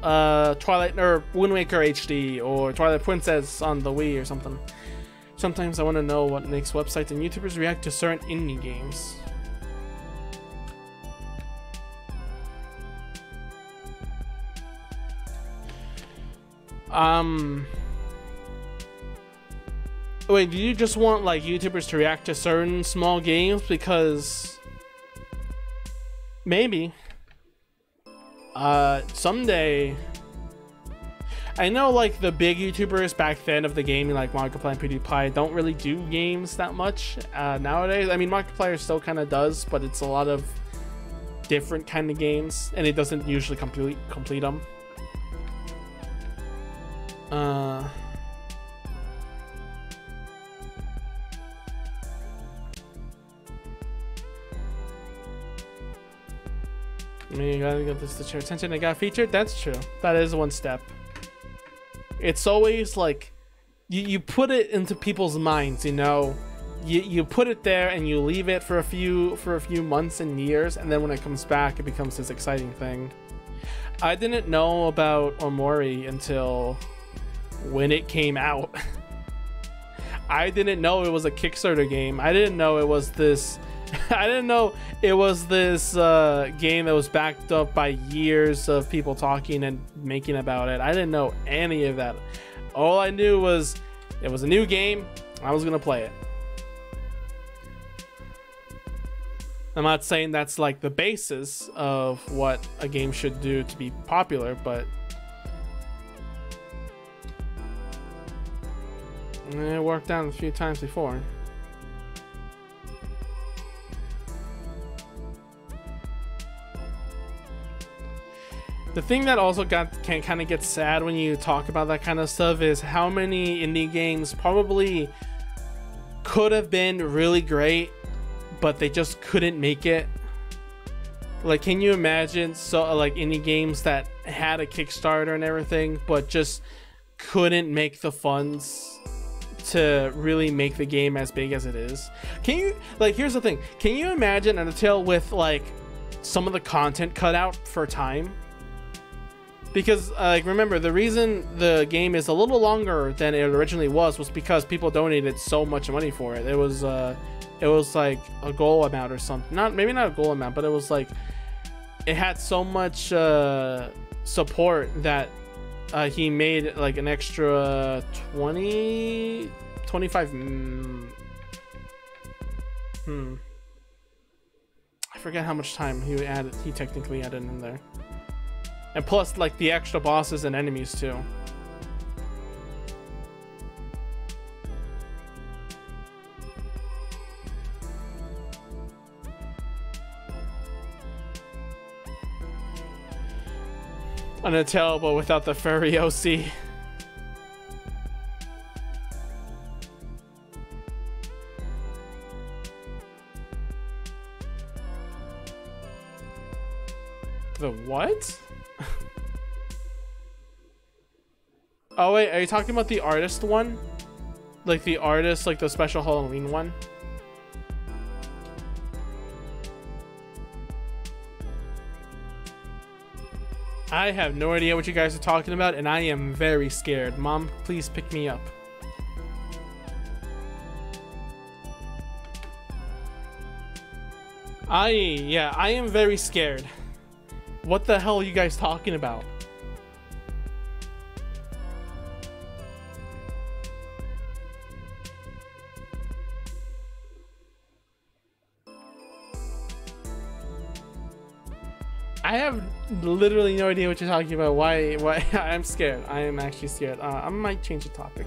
Twilight or Wind Waker HD or Twilight Princess on the Wii or something. Sometimes I want to know what makes websites and YouTubers react to certain indie games. Wait, do you just want like YouTubers to react to certain small games? Because maybe someday, I know like the big YouTubers back then of the gaming, like Markiplier and PewDiePie, don't really do games that much nowadays. I mean, Markiplier still kind of does, but it's a lot of different kind of games, and it doesn't usually complete them. I mean, you gotta get this to share attention. It got featured. That's true. That is one step. It's always like you put it into people's minds, you know. You put it there and you leave it for a few months and years, and then when it comes back, it becomes this exciting thing. I didn't know about Omori until when it came out. I didn't know it was a Kickstarter game. I didn't know it was this. I didn't know it was this game that was backed up by years of people talking and making about it. I didn't know any of that. All I knew was it was a new game. I was gonna play it. I'm not saying that's like the basis of what a game should do to be popular, but it worked out a few times before. The thing that also can kind of get sad when you talk about that kind of stuff is how many indie games probably could have been really great, but they just couldn't make it. Like, can you imagine like indie games that had a Kickstarter and everything, but just couldn't make the funds to really make the game as big as it is? Can you, like, here's the thing, can you imagine Undertale with like some of the content cut out for time? Because like, remember, the reason the game is a little longer than it originally was because people donated so much money for it. It was like a goal amount or something. Maybe not a goal amount, but it was like it had so much support that he made like an extra 25 I forget how much time he technically added in there. And plus, like, the extra bosses and enemies, too. Undertale, but without the furry OC. The what? Oh wait, are you talking about the artist one? Like the artist, like the special Halloween one? I have no idea what you guys are talking about, and I am very scared. Mom, please pick me up. I am very scared. What the hell are you guys talking about? I have literally no idea what you're talking about. Why? I'm scared. I am actually scared. I might change the topic.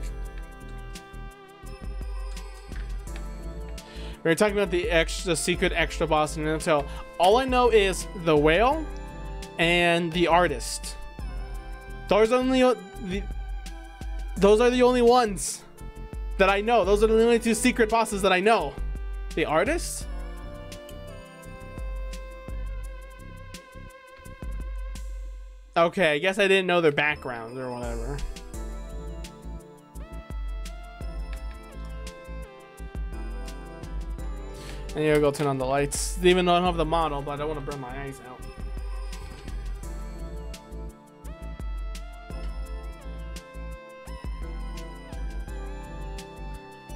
We're talking about the secret extra boss in Undertale. All I know is the whale and the artist. Those are the only ones that I know. Those are the only two secret bosses that I know. The artist? Okay, I guess I didn't know their backgrounds or whatever. And here we go, turn on the lights. Even though I don't have the model, but I don't want to burn my eyes out.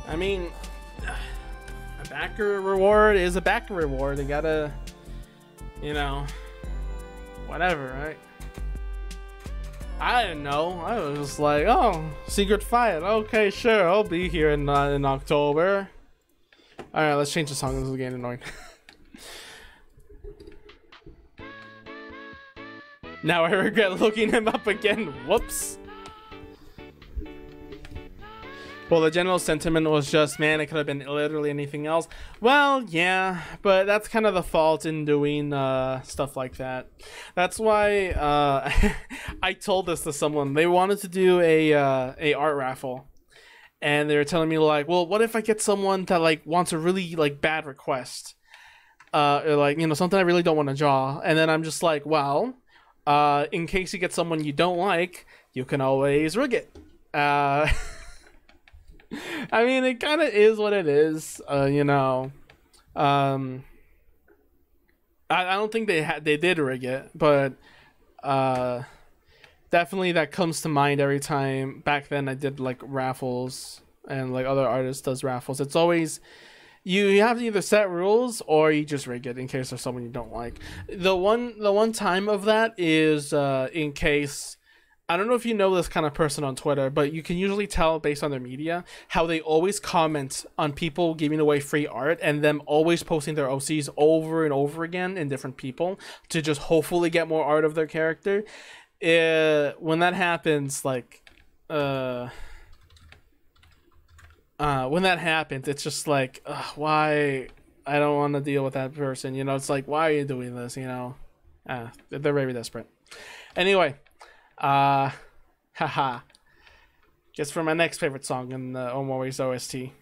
I mean, a backer reward is a backer reward. They gotta, you know, whatever, right? I didn't know. I was just like, oh, secret fight. Okay, sure, I'll be here in October. All right, let's change the song. This is getting annoying. Now I regret looking him up again. Whoops. Well, the general sentiment was just, man, it could have been literally anything else. Well, yeah, but that's kind of the fault in doing stuff like that. That's why I told this to someone. They wanted to do a art raffle, and they were telling me like, well, what if I get someone that like wants a really like bad request, or like, you know, something I really don't want to draw, and then I'm just like, well, in case you get someone you don't like, you can always rig it. I mean, it kind of is what it is, you know. I don't think they did rig it, but definitely that comes to mind every time. Back then, I did like raffles, and like other artists does raffles. It's always you have to either set rules or you just rig it in case there's someone you don't like. The one time of that is in case. I don't know if you know this kind of person on Twitter, but you can usually tell based on their media how they always comment on people giving away free art and them always posting their OCs over and over again in different people to just hopefully get more art of their character. When that happens, like, when that happens, it's just like, why? I don't want to deal with that person. You know, it's like, why are you doing this? You know, they're very desperate. Anyway. Haha. Guess for my next favorite song in the Omori's OST.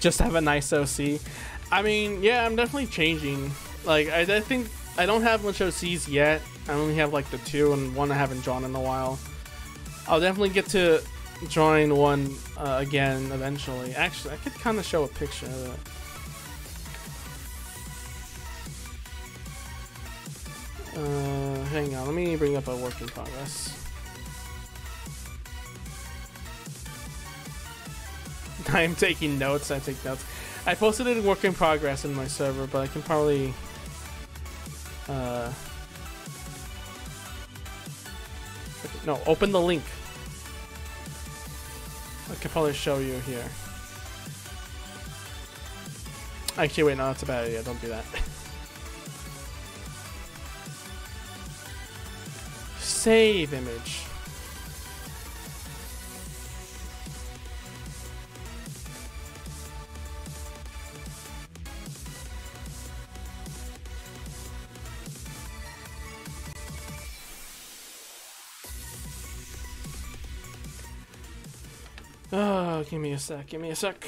Just have a nice OC. I mean, yeah, I'm definitely changing. Like, I think I don't have much OCs yet. I only have like the 2 and 1 I haven't drawn in a while. I'll definitely get to drawing one again eventually. Actually, I could kind of show a picture of it. Hang on, let me bring up a work in progress. I'm taking notes. I take notes. I posted it in work in progress in my server, but I can probably no, open the link. I can probably show you here. Actually, wait, no, that's a bad idea. Don't do that. Save image. Oh, give me a sec, give me a sec.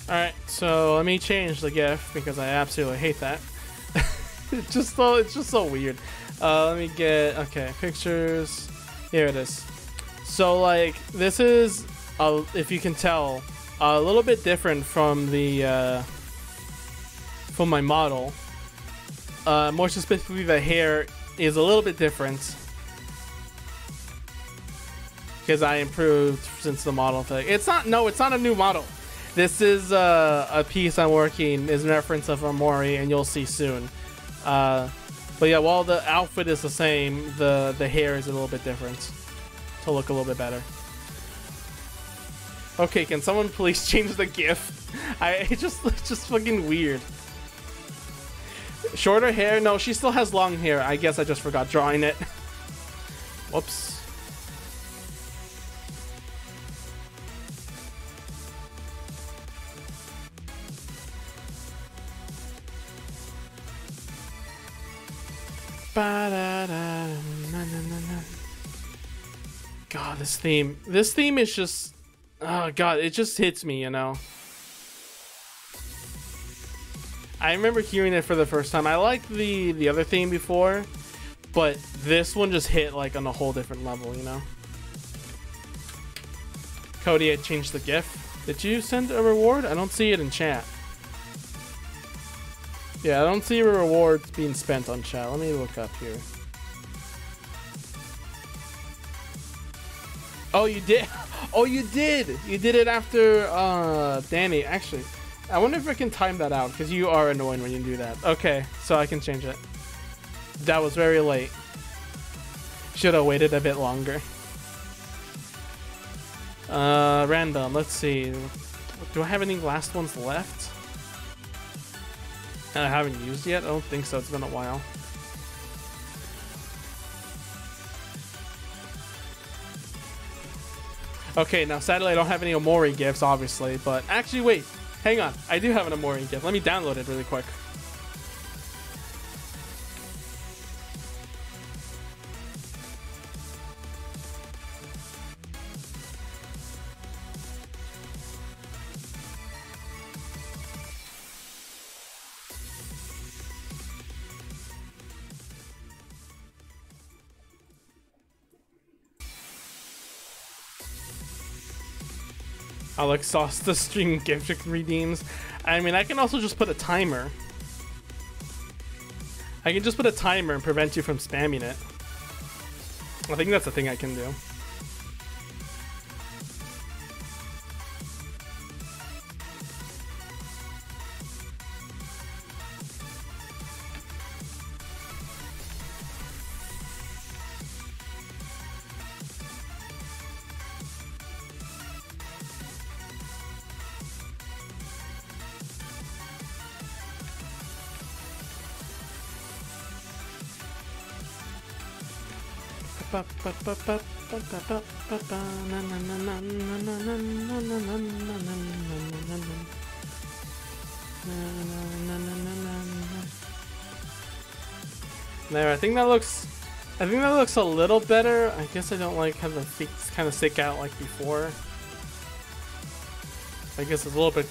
Alright, so let me change the GIF because I absolutely hate that. it's just so weird. Let me get, okay, pictures. Here it is. So like, this is, if you can tell, a little bit different from the from my model. More specifically, the hair is a little bit different because I improved since the model thing. It's not a new model. This is a piece I'm working is in reference of Omori, and you'll see soon. But yeah, while the outfit is the same, the hair is a little bit different to look a little bit better. Okay, can someone please change the GIF? It's just fucking weird. Shorter hair? No, she still has long hair. I guess I just forgot drawing it. Whoops. God, this theme is just, oh god, it just hits me, you know. I remember hearing it for the first time. I liked the other theme before, but this one just hit like on a whole different level, you know. Cody had changed the GIF. Did you send a reward? I don't see it in chat. Yeah, I don't see a reward being spent on chat. Let me look up here. Oh, you did. Oh, you did. You did it after Danny. Actually, I wonder if I can time that out because you are annoying when you do that. Okay, so I can change it. That was very late. Should have waited a bit longer. Random. Let's see. Do I have any last ones left? I haven't used yet? I don't think so. It's been a while. Okay, now sadly I don't have any Omori gifts, obviously, but actually wait, hang on. I do have an Omori gift. Let me download it really quick. I'll exhaust the stream gift redeems. I mean, I can also just put a timer. I can just put a timer and prevent you from spamming it. I think that's the thing I can do. There, I think that looks a little better. I guess I don't like how the feet kind of stick out like before. I guess it's a little bit.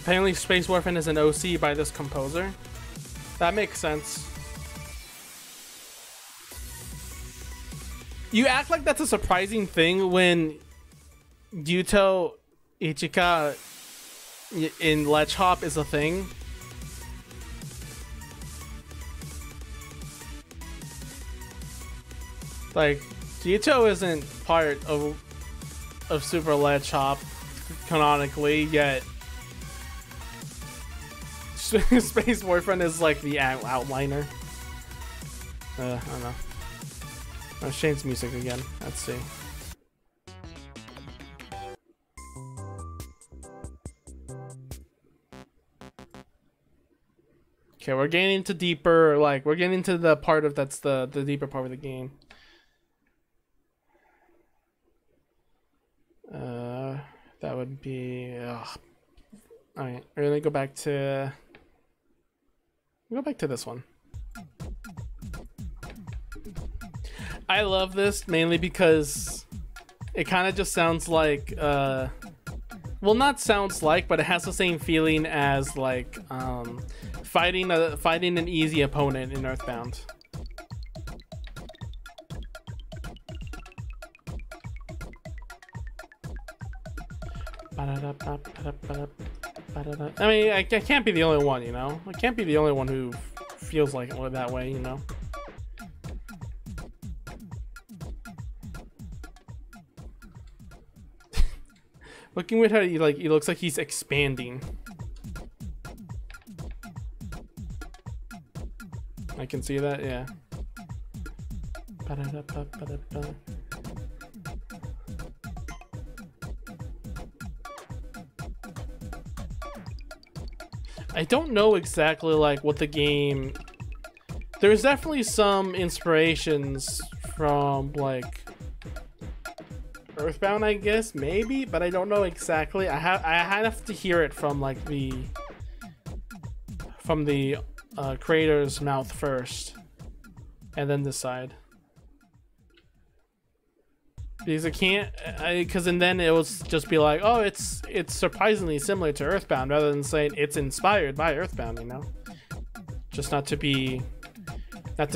Apparently Space Warfare is an OC by this composer. That makes sense. You act like that's a surprising thing when Yuto Ichika in Ledge Hop is a thing. Like, Yuto isn't part of Super Ledge Hop canonically, yet Space Boyfriend is like the outliner. I don't know. Oh, Shane's music again. Let's see. Okay, we're getting into deeper, like, we're getting into the part of that's the deeper part of the game. That would be, alright, we're gonna go back to this one. I love this mainly because it kind of just sounds like, well, not sounds like, but it has the same feeling as like fighting an easy opponent in Earthbound. I mean, I can't be the only one, you know? I can't be the only one who feels like it that way, you know? Looking at how he looks like he's expanding. I can see that, yeah. I don't know exactly like what the game. There's definitely some inspirations from like Earthbound, I guess, maybe, but I don't know exactly. I have to hear it from like the creator's mouth first, and then decide. Because I can't, because and then it will just be like, oh, it's surprisingly similar to Earthbound, rather than saying it's inspired by Earthbound, you know? Just not to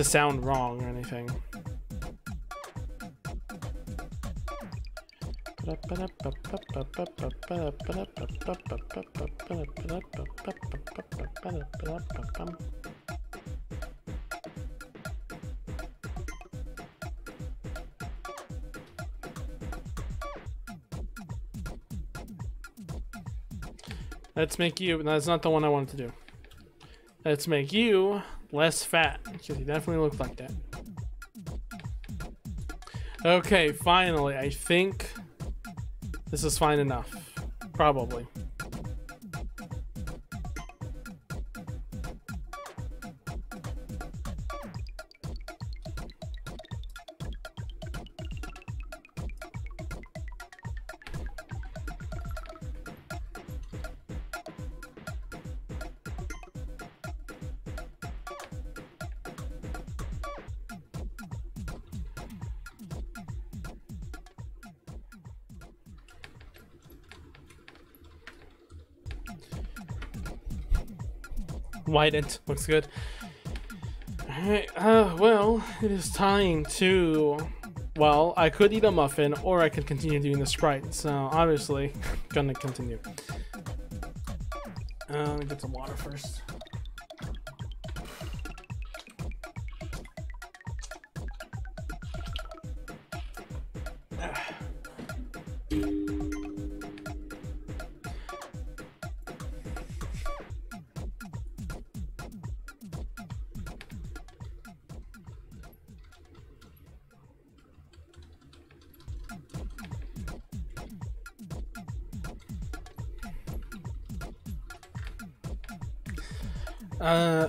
sound wrong or anything. Let's make you. That's not the one I wanted to do. Let's make you less fat, because you definitely look like that. Okay, finally, I think this is fine enough. Probably. Widened. Looks good. Alright, well, it is time to... Well, I could eat a muffin, or I could continue doing the Sprite, so obviously, gonna continue. Let me get some water first.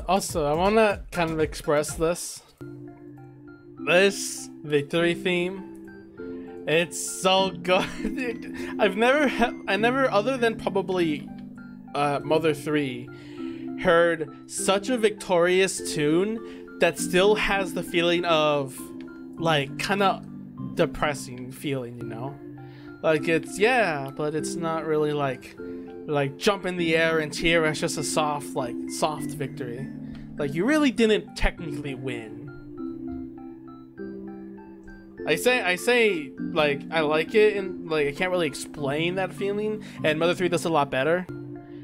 Also, I want to kind of express this victory theme. It's so good. I never, other than probably Mother 3, heard such a victorious tune that still has the feeling of, like, kind of depressing feeling, you know? Like, it's, yeah, but it's not really like jump in the air and cheer. It's just a soft victory. Like, you really didn't technically win. I say like I like it, and like I can't really explain that feeling, and Mother 3 does a lot better,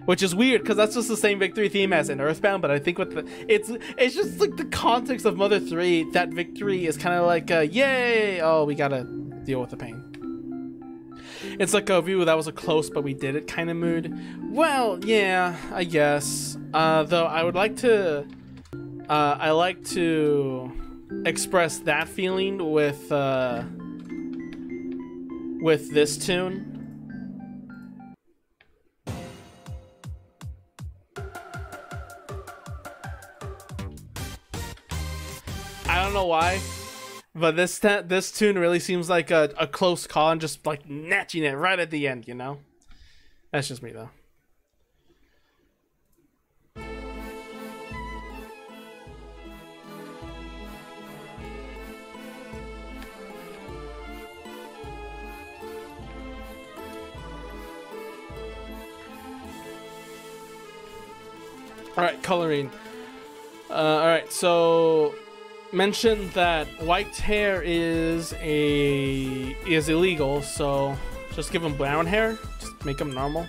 which is weird because that's just the same victory theme as in Earthbound. But I think with it's just like the context of Mother 3, that victory is kind of like a yay, oh, we gotta deal with the pain. It's like a view that was a close but we did it kind of mood. Well, yeah, I guess. Though I would like to, I like to express that feeling with this tune. I don't know why. But this tune really seems like a close call and just like snatching it right at the end, you know? That's just me though. Alright, coloring. Alright, so mentioned that white hair is illegal, so just give them brown hair. Just make them normal.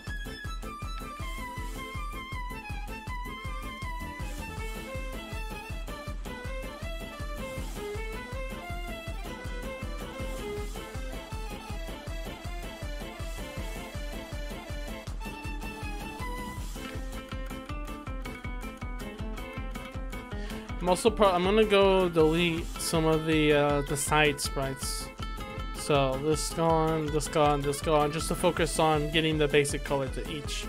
I'm gonna go delete some of the side sprites. So this gone, this gone, this gone, just to focus on getting the basic color to each.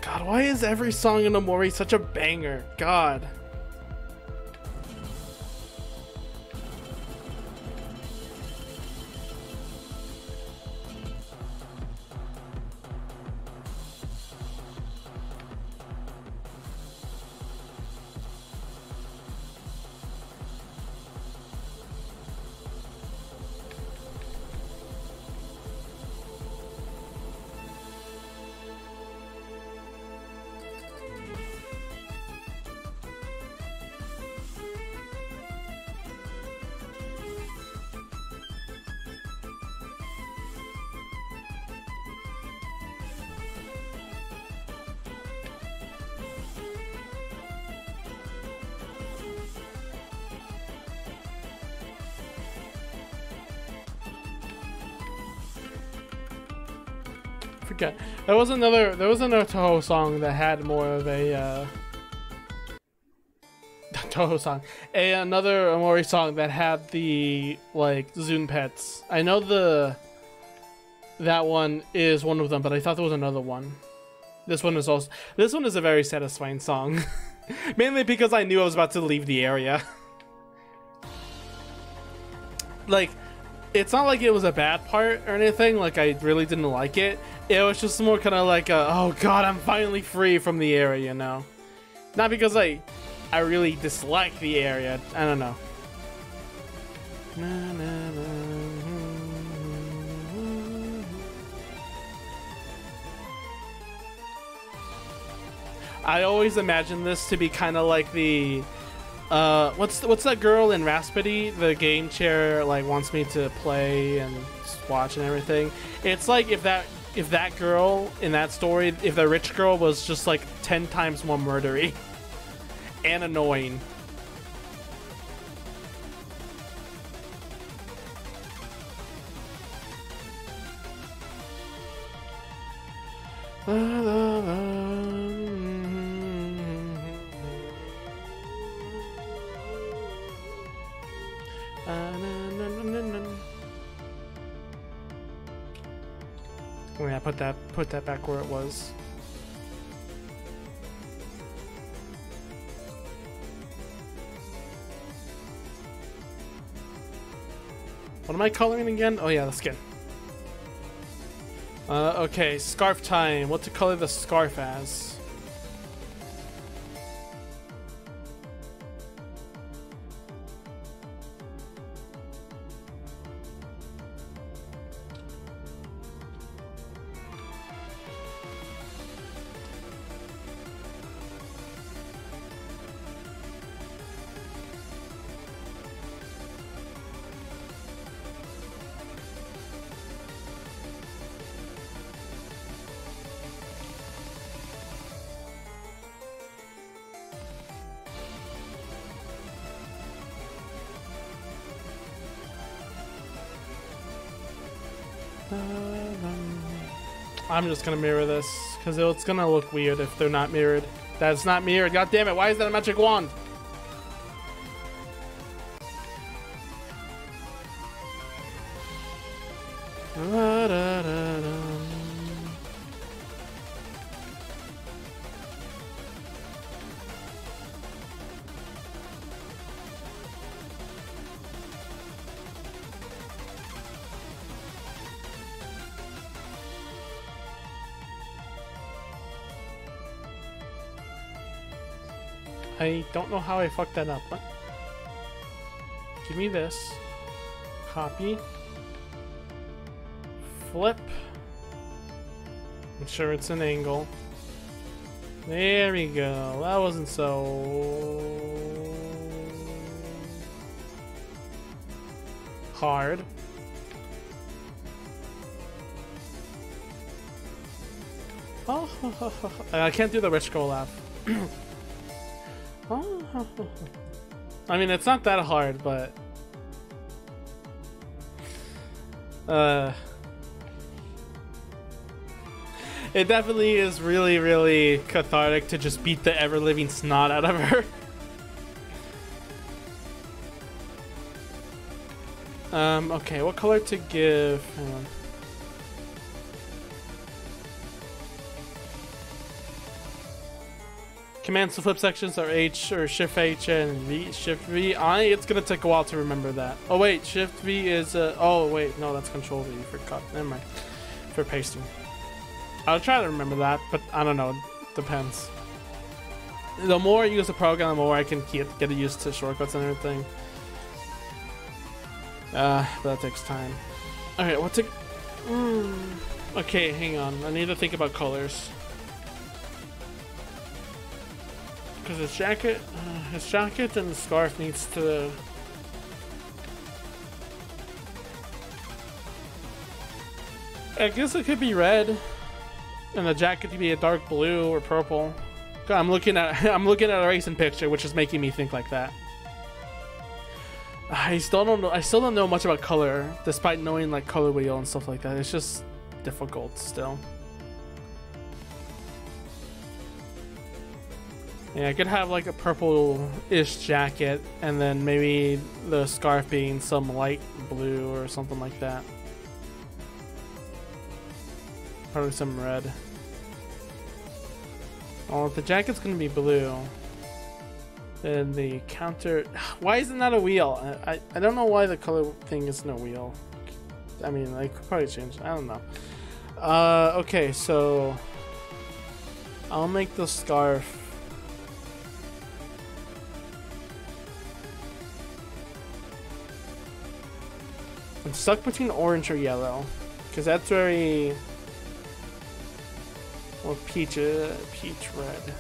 God, why is every song in Omori such a banger? God. Forget. There was another Toho song that had more of a Toho song. Another Omori song that had the like Zune pets. I know that one is one of them, but I thought there was another one. This one is a very satisfying song. Mainly because I knew I was about to leave the area. Like, it's not like it was a bad part or anything, like I really didn't like it. It was just more kind of like oh god, I'm finally free from the area, you know? Not because I really dislike the area, I don't know. I always imagine this to be kind of like the what's that girl in Raspity? The game chair like wants me to play and watch and everything. It's like if that girl in that story, if the rich girl was just like 10 times more murdery and annoying. Oh yeah, put that back where it was. What am I coloring again? Oh yeah, the skin. Okay, scarf time. What to color the scarf as? I'm just gonna mirror this because it's gonna look weird if they're not mirrored. That's not mirrored. God damn it! Why is that a magic wand? I don't know how I fucked that up. What? Give me this. Copy. Flip. Ensure it's an angle. There we go. That wasn't so hard. Oh, I can't do the rich girl laugh. I mean, it's not that hard, but it definitely is really, really cathartic to just beat the ever-living snot out of her. Okay, what color to give? Hang on. Commands to flip sections are H or Shift H and V. Shift V. It's gonna take a while to remember that. Oh wait, Shift V is oh wait, no, that's Control V for cut. Never mind. For pasting. I'll try to remember that, but I don't know. It depends. The more I use the program, the more I can get used to shortcuts and everything. But that takes time. Okay, what's it? Okay, hang on. I need to think about colors. Because his jacket and the scarf needs to. I guess it could be red, and the jacket could be a dark blue or purple. God, I'm looking at a recent picture, which is making me think like that. I still don't know. I still don't know much about color, despite knowing like color wheel and stuff like that. It's just difficult still. Yeah, I could have like a purple-ish jacket, and then maybe the scarf being some light blue or something like that. Probably some red. Oh, if the jacket's gonna be blue, then the counter... Why isn't that a wheel? I don't know why the color thing isn't a wheel. I mean, I could probably change it. I don't know. Okay, so... I'll make the scarf... I'm stuck between orange or yellow, because that's very... Well, peach red.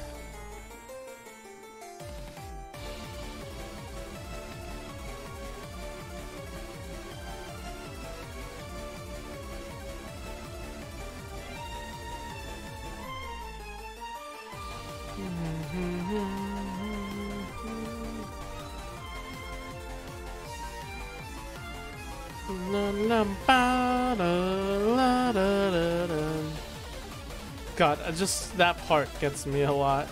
God, just that part gets me a lot.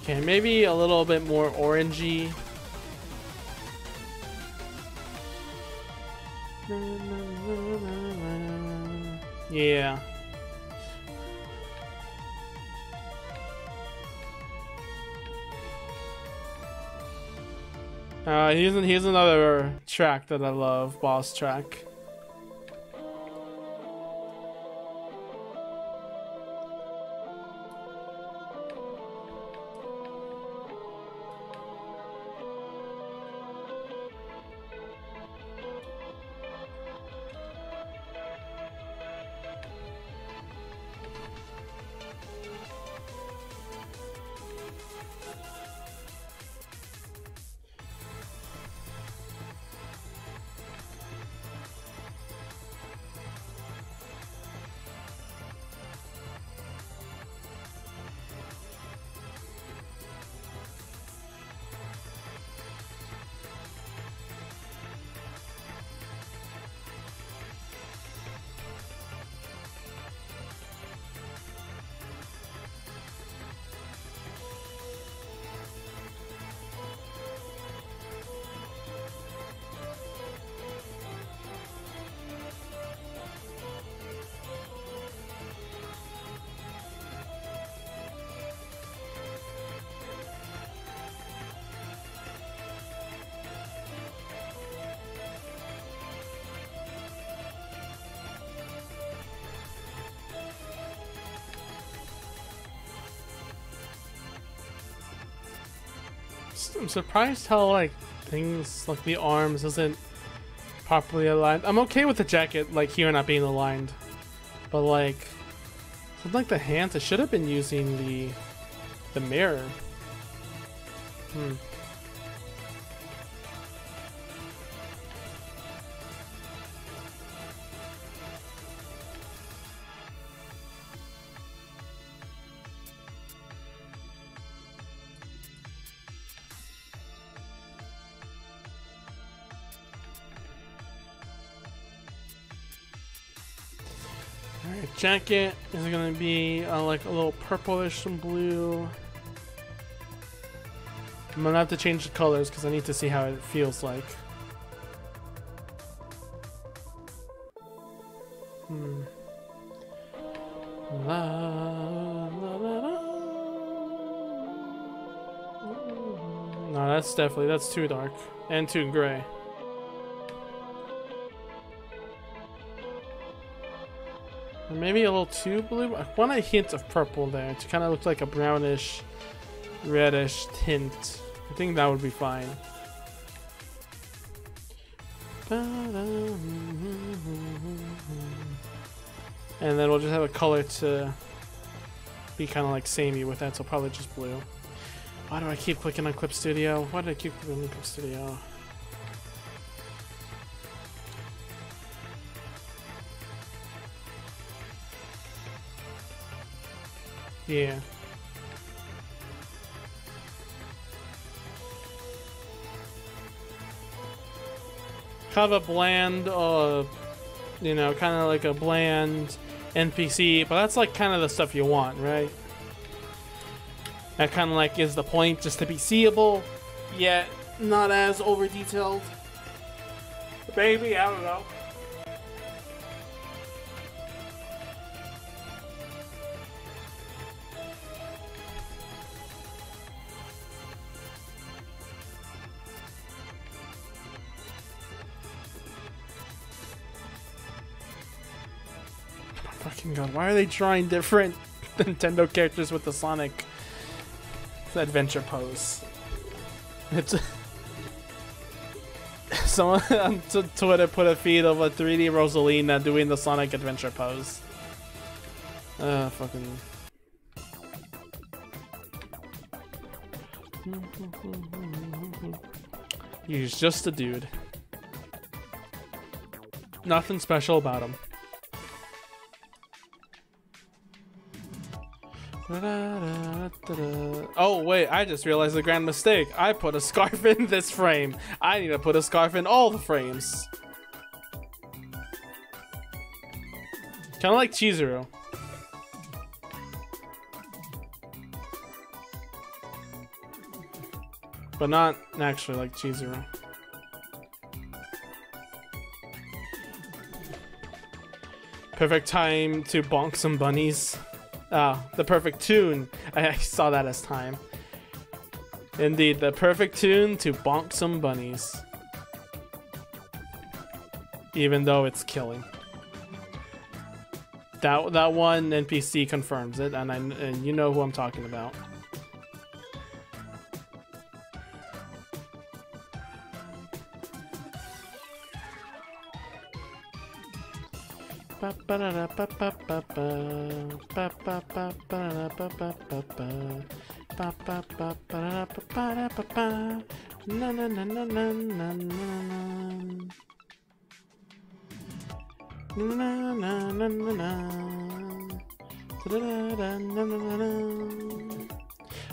Okay, maybe a little bit more orangey. Yeah. Here's another track that I love, boss track. I'm surprised how like things like the arms isn't properly aligned. I'm okay with the jacket like here not being aligned, but like something like the hands, I should have been using the mirror. Alright, jacket is gonna be like a little purplish and blue. I'm gonna have to change the colors because I need to see how it feels like. No, that's too dark and too gray. Or maybe a little too blue. I want a hint of purple there to kind of look like a brownish, reddish tint. I think that would be fine. And then we'll just have a color to be kind of like samey with that, so probably just blue. Why do I keep clicking on Clip Studio? Why do I keep clicking on Clip Studio? Yeah. Kind of a bland, you know, kind of like a bland NPC, but that's like kind of the stuff you want, right? That kind of like is the point, just to be seeable, yet not as over detailed. Maybe, I don't know. Fucking god, why are they drawing different Nintendo characters with the Sonic adventure pose? It's someone on Twitter put a feed of a 3D Rosalina doing the Sonic adventure pose. Fucking. He's just a dude. Nothing special about him. Oh wait, I just realized the grand mistake. I put a scarf in this frame. I need to put a scarf in all the frames. Kind of like Chizuru. But not actually like Chizuru. Perfect time to bonk some bunnies. The perfect tune. I saw that as time. Indeed, the perfect tune to bonk some bunnies. Even though it's killing. That one NPC confirms it, and you know who I'm talking about.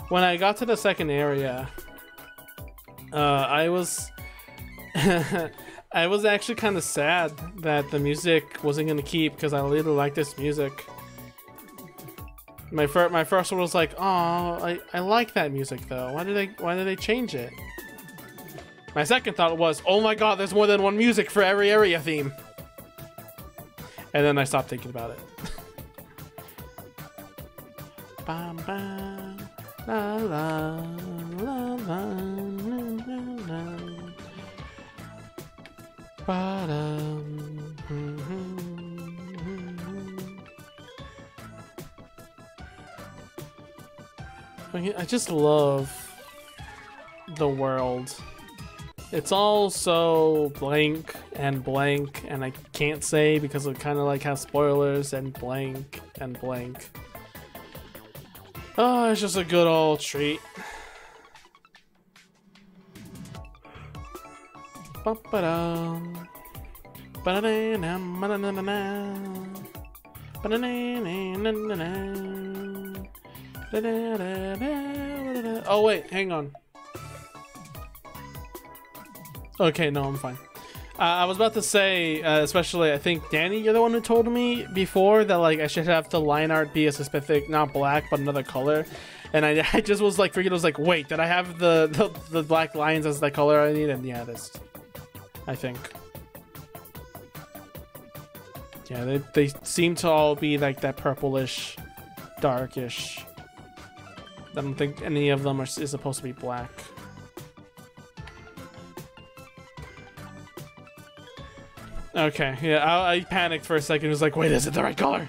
When I got to the second area, I was I was actually kind of sad that the music wasn't gonna keep, because I really like this music. My first one was like, oh, I like that music though. Why did they change it? My second thought was, oh my god, there's more than one music for every area theme. And then I stopped thinking about it. Bam, bam, la, la, la, la, la, la. I just love the world. It's all so blank, and I can't say because it kind of like has spoilers and blank and blank. Oh, it's just a good old treat. Oh wait, hang on. Okay, no, I'm fine. I was about to say, especially, I think, Danny, you're the one who told me before that, like, I should have the line art be a specific, not black, but another color. And I just was like, freaking, I was like, wait, did I have the black lines as the color I need? And yeah, this, I think. Yeah, they seem to all be like that purplish, darkish. I don't think any of them is supposed to be black. Okay, yeah, I panicked for a second. It was like, wait, is it the right color?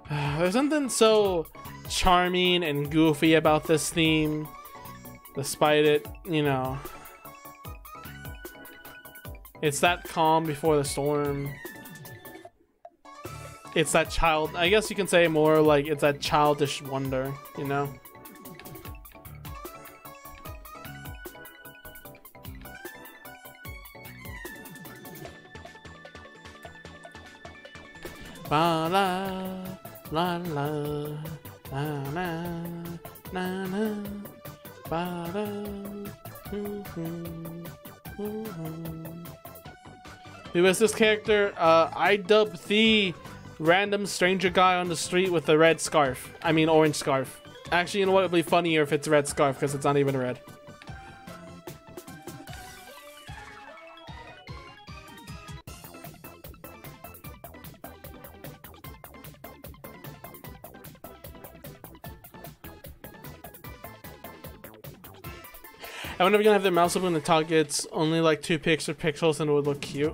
There's something so charming and goofy about this theme, despite it, you know. It's that calm before the storm. It's that I guess you can say more like it's that childish wonder, you know? Ba la la la na na na na ba da. Who is this character? I dubbed the random stranger guy on the street with the red scarf. I mean orange scarf. Actually, you know what? It'd be funnier if it's a red scarf because it's not even red. I wonder if you're gonna have their mouse open the targets only like 2 pixels and it would look cute.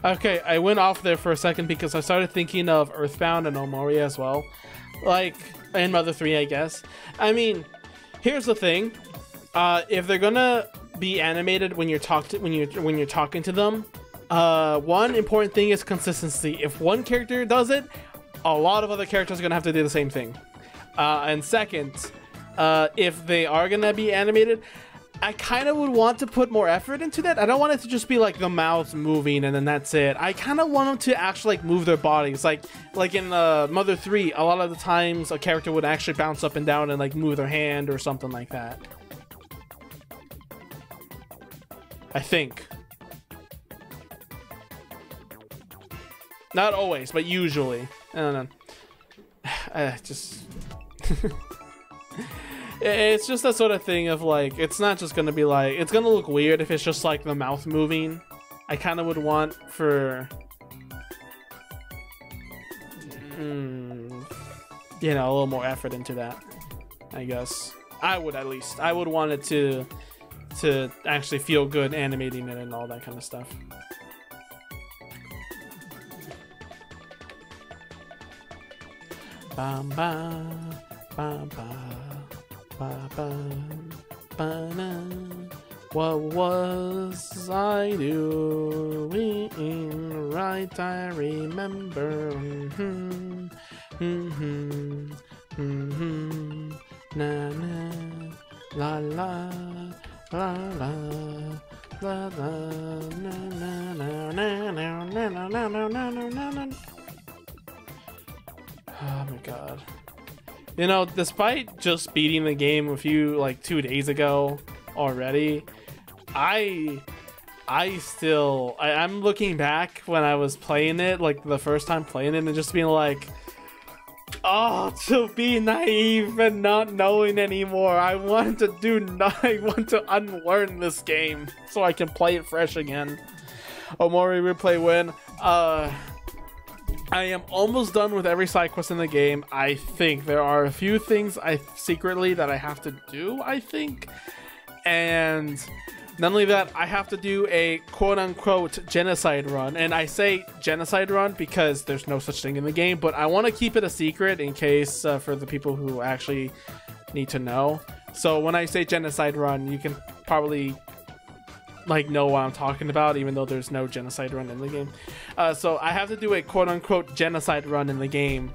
Okay, I went off there for a second because I started thinking of Earthbound and Omori as well. Like, and Mother 3, I guess. I mean, here's the thing. If they're gonna be animated when you're talking to them, one important thing is consistency. If one character does it, a lot of other characters are gonna have to do the same thing. And second, if they are gonna be animated, I kind of would want to put more effort into that. I don't want it to just be like the mouths moving and then that's it. I kind of want them to actually like move their bodies. Like in Mother 3, a lot of the times a character would actually bounce up and down and like move their hand or something like that. I think. Not always, but usually. I don't know. Just... It's just that sort of thing of like, it's not just gonna be like, it's gonna look weird if it's just like the mouth moving. I kind of would want for, you know, a little more effort into that, I guess. I would, at least. I would want it to actually feel good animating it and all that kind of stuff. Bam bam bam bam. What was I doing right? I remember. Na na la la la la la la na na na na na na na na. Oh my god. You know, despite just beating the game a few, like 2 days ago already, I'm looking back when I was playing it, like the first time playing it, and just being like, oh, to be naive and not knowing anymore. I want to unlearn this game so I can play it fresh again. Omori replay win. I am almost done with every side quest in the game. I think there are a few things secretly that I have to do, I think. And not only that, I have to do a quote-unquote genocide run. And I say genocide run because there's no such thing in the game, but I want to keep it a secret in case for the people who actually need to know. So when I say genocide run, you can probably like know what I'm talking about, even though there's no genocide run in the game. So I have to do a quote-unquote genocide run in the game,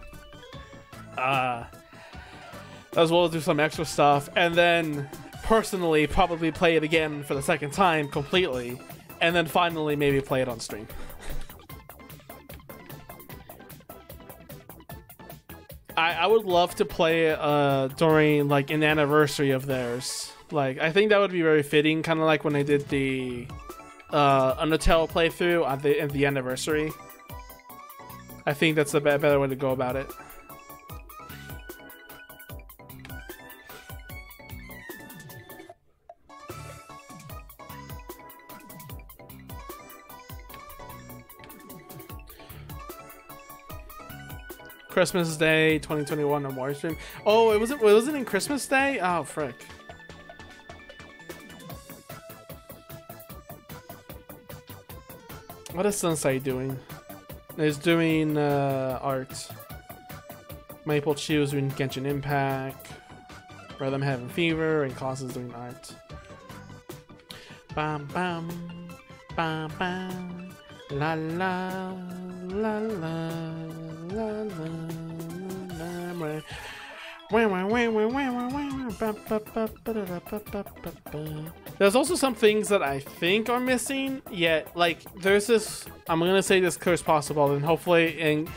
as well as do some extra stuff, and then personally probably play it again for the second time completely, and then finally maybe play it on stream. I would love to play it during like an anniversary of theirs. Like, I think that would be very fitting, kind of like when I did the Undertale playthrough at the anniversary. I think that's the better way to go about it. Christmas Day 2021 on War Stream. Oh, was it in Christmas Day? Oh, frick. What is Sensei doing? He's doing art. Maple Chew's doing Genshin Impact. Rhythm Having Fever, and Klaus is doing art. Bam bam Ba, ba, la la la la la la la. There's also some things that I think are missing, yet like there's this, I'm gonna say this clear as possible, and hopefully, and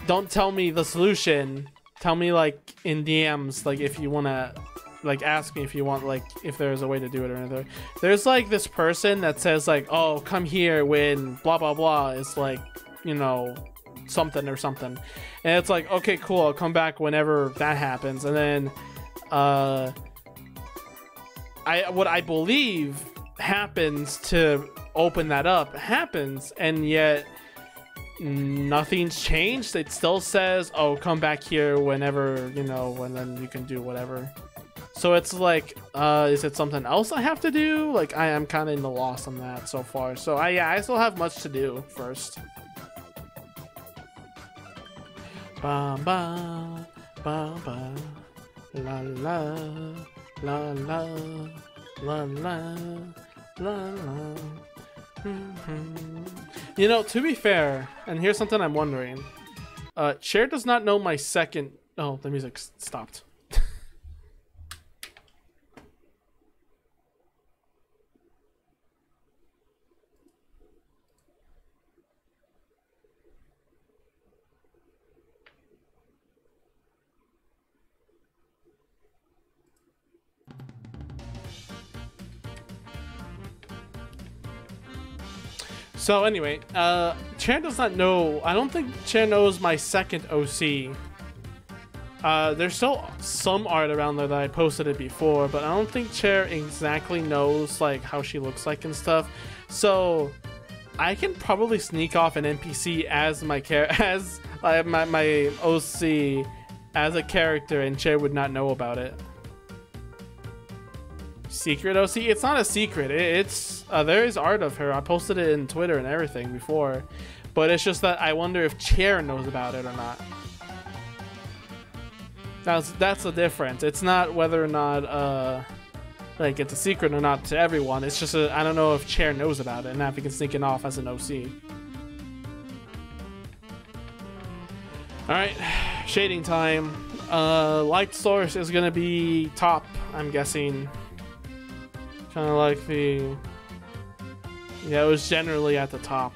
don't tell me the solution, tell me like in DMs, like if you wanna like ask me if you want, like if there's a way to do it or anything. There's like this person that says like, oh, come here when blah blah blah is like, you know, something or something, and it's like, okay, cool, I'll come back whenever that happens. And then what I believe happens to open that up happens, and yet nothing's changed. It still says, oh, come back here whenever, you know, and then you can do whatever. So it's like, is it something else I have to do? Like, I am kind of in the loss on that so far. So I still have much to do first. Ba ba ba ba la la la la la la la la. You know, to be fair, and here's something I'm wondering. Cher does not know my second. Oh, the music stopped. So anyway, Cher does not know. I don't think Cher knows my second OC. There's still some art around there that I posted it before, but I don't think Cher exactly knows like how she looks like and stuff. So I can probably sneak off an NPC as my my OC as a character, and Cher would not know about it. Secret OC? It's not a secret. It's there is art of her. I posted it in Twitter and everything before, but it's just that I wonder if Cher knows about it or not. That's the difference. It's not whether or not like it's a secret or not to everyone. It's just I don't know if Cher knows about it and if he can sneak it off as an OC. All right, shading time. Light source is gonna be top, I'm guessing. Kind of like the, yeah, it was generally at the top.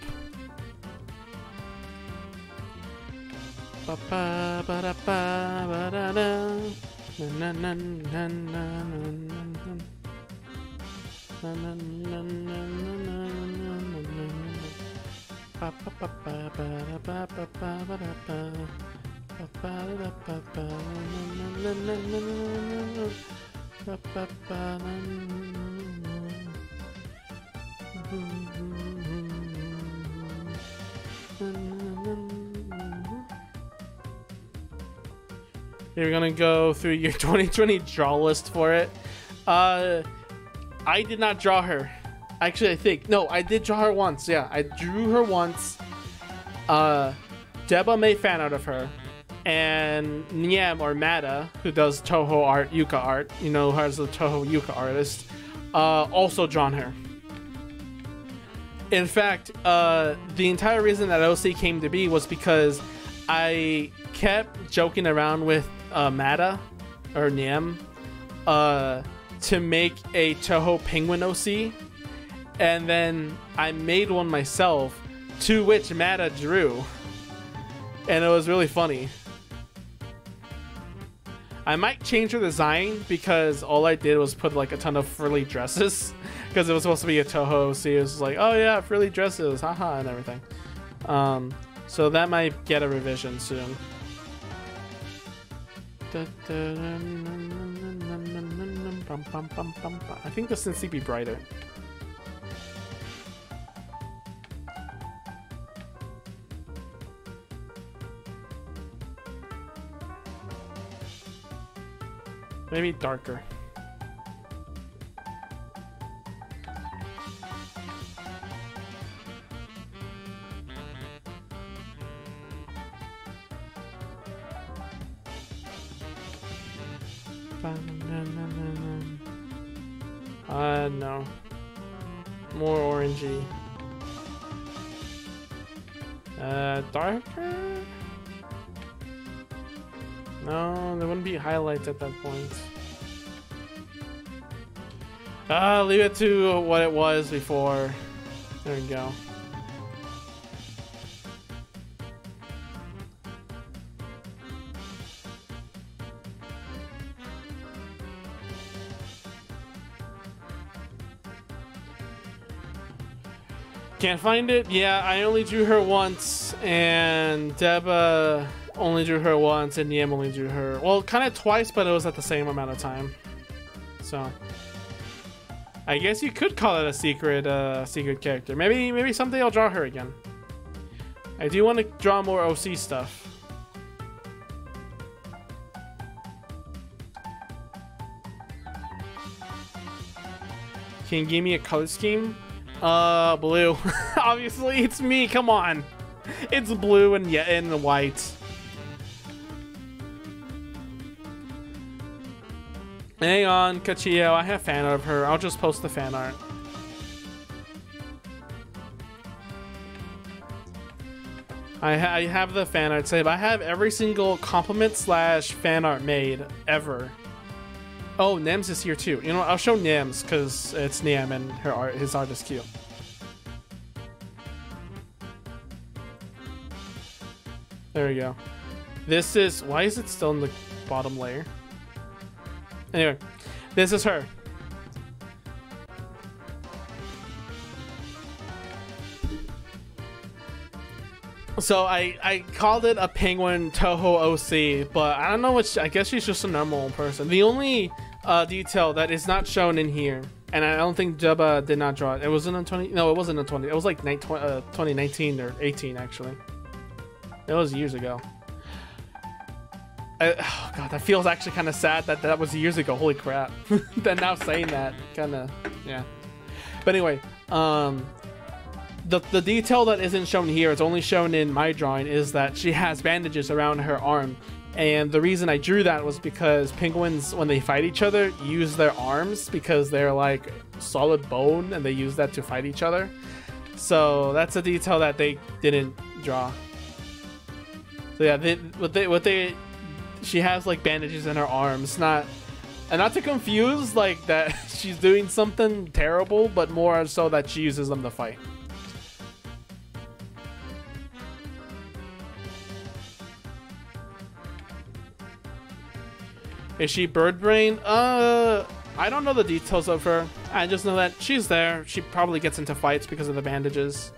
You're gonna go through your 2020 draw list for it. I did not draw her. Actually, I think no, I did draw her once. Yeah, I drew her once. Deba made fan art of her, and Nyam or Mada, who does Toho art, Yuka art, you know her as the Toho Yuka artist, also drawn her. In fact, the entire reason that OC came to be was because I kept joking around with Mada or Nyam to make a Toho Penguin OC, and then I made one myself, to which Mada drew, and it was really funny. I might change her design because all I did was put like a ton of frilly dresses because it was supposed to be a Toho OC. It was like, oh yeah, frilly dresses, haha, and everything. So that might get a revision soon. I think this needs to be brighter. Maybe darker. No. More orangey. Darker? No, there wouldn't be highlights at that point. Leave it to what it was before. There we go. Can't find it? Yeah, I only drew her once, and Deba only drew her once, and Yam only drew her, well, kind of twice, but it was at the same amount of time. So, I guess you could call it a secret character. Maybe someday I'll draw her again. I do want to draw more OC stuff. Can you give me a color scheme? Blue. Obviously, it's me. Come on. It's blue and white. Hang on, Kachio. I have fan art of her. I'll just post the fan art. I have the fan art save. I have every single compliment / fan art made ever. Oh, Nems is here too. You know what? I'll show Nems because it's Nem and his art is cute. There we go. This is, why is it still in the bottom layer? Anyway, this is her. So I called it a penguin Toho OC, but I don't know which. I guess she's just a normal person. The only detail that is not shown in here, and I don't think Jabba did not draw it. It wasn't in 20. No, it wasn't in 20. It was like 2019 or 18 actually. It was years ago. Oh god, that feels actually kind of sad that was years ago. Holy crap! Then now saying that, kind of, yeah. But anyway, the detail that isn't shown here, it's only shown in my drawing, is that she has bandages around her arm. And the reason I drew that was because penguins, when they fight each other, use their arms because they're like solid bone and they use that to fight each other. So that's a detail that they didn't draw. So yeah, she has like bandages in her arms, not to confuse like that she's doing something terrible, but more so that she uses them to fight. Is she bird brain? I don't know the details of her. I just know that she's there. She probably gets into fights because of the bandages.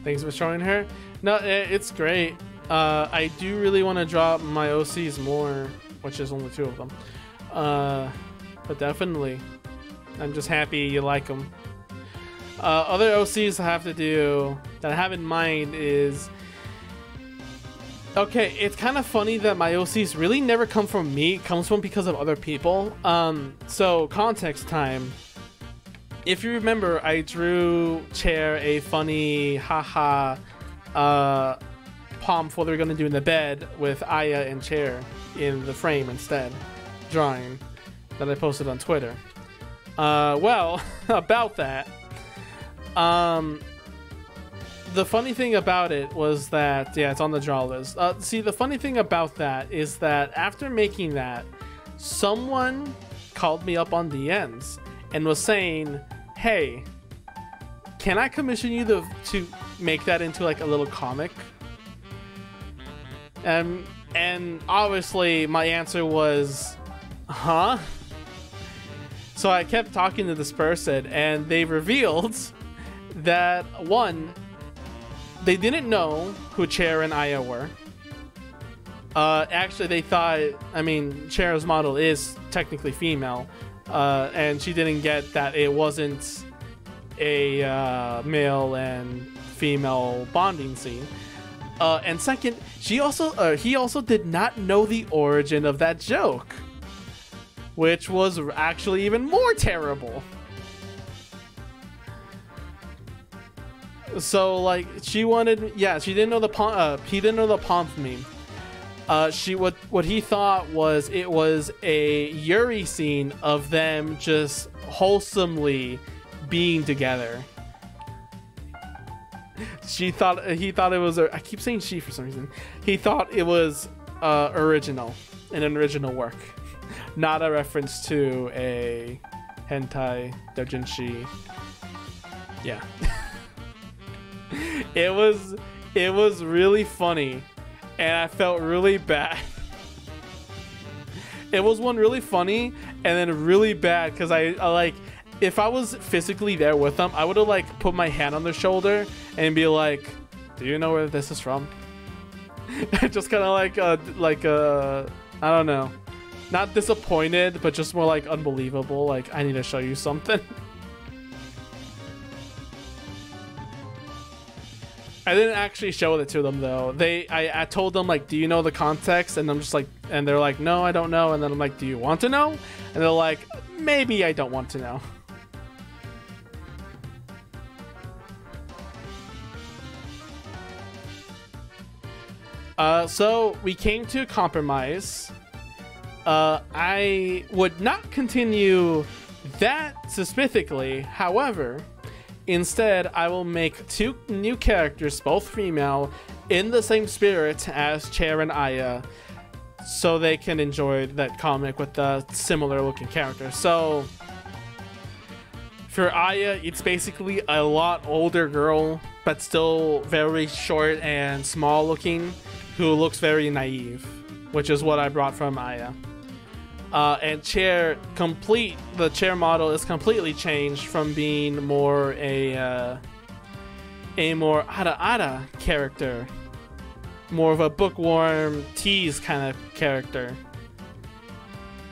Thanks for showing her. No, it's great. I do really want to draw my OCs more, which is only 2 of them. But definitely, I'm just happy you like them. Other OCs I have to do that I have in mind is, okay, it's kind of funny that my OCs really never come from me. It comes from because of other people. So context time. If you remember, I drew Chair a funny haha palm for what they're gonna do in the bed with Aya and Chair in the frame instead, drawing that I posted on Twitter. Well, about that, the funny thing about it was that, yeah, it's on the draw list. See, the funny thing about that is that after making that, someone called me up on DMs and was saying, hey, can I commission you to make that into like a little comic? And obviously my answer was, huh? So I kept talking to this person and they revealed that, one, they didn't know who Chair and Aya were. Actually, they thought, I mean, Chair's model is technically female, and she didn't get that it wasn't a male and female bonding scene. And second, he also did not know the origin of that joke, which was actually even more terrible. So like she didn't know the he didn't know the Pomp meme. What he thought was it was a Yuri scene of them just wholesomely being together. He thought it was I keep saying she for some reason. He thought it was an original work, not a reference to a hentai doujinshi. Yeah. It was really funny, and I felt really bad. It was one really funny and then really bad because I like, if I was physically there with them, I would have like put my hand on their shoulder and be like, "Do you know where this is from?" Just kind of like I don't know, not disappointed, but just more like unbelievable. Like, I need to show you something. I didn't actually show it to them though. I told them like, "Do you know the context?" And I'm just like, and they're like, "No, I don't know." And then I'm like, "Do you want to know?" And they're like, "Maybe I don't want to know." So we came to a compromise. I would not continue that specifically. However, instead, I will make 2 new characters, both female, in the same spirit as Chair and Aya, so they can enjoy that comic with the similar looking characters. So for Aya, it's basically a lot older girl, but still very short and small looking, who looks very naive, which is what I brought from Aya. And Chair, the Chair model is completely changed from being more a more ara character, more of a bookworm tease kind of character.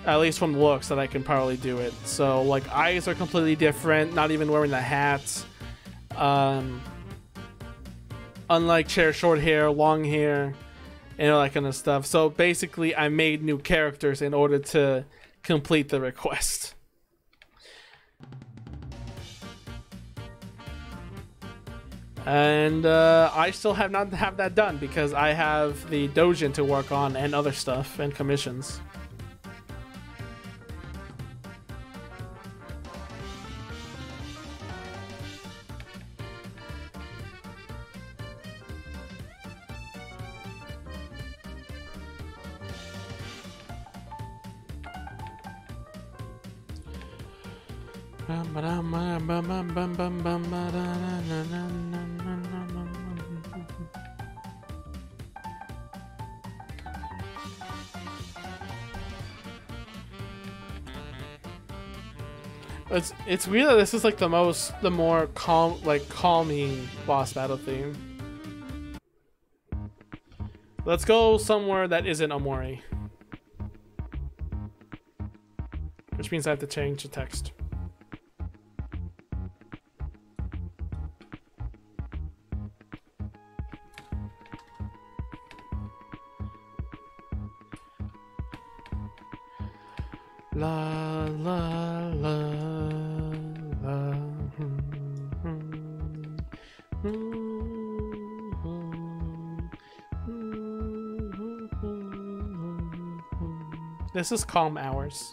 At least from looks that I can probably do it. So like, eyes are completely different, not even wearing the hat. Unlike Chair, short hair, long hair, and all that kind of stuff. So basically, I made new characters in order to complete the request. And I still have not have that done because I have the doujin to work on and other stuff and commissions. It's weird that this is like the more calming boss battle theme. Let's go somewhere that isn't Omori, which means I have to change the text. La la la la. This is calm hours.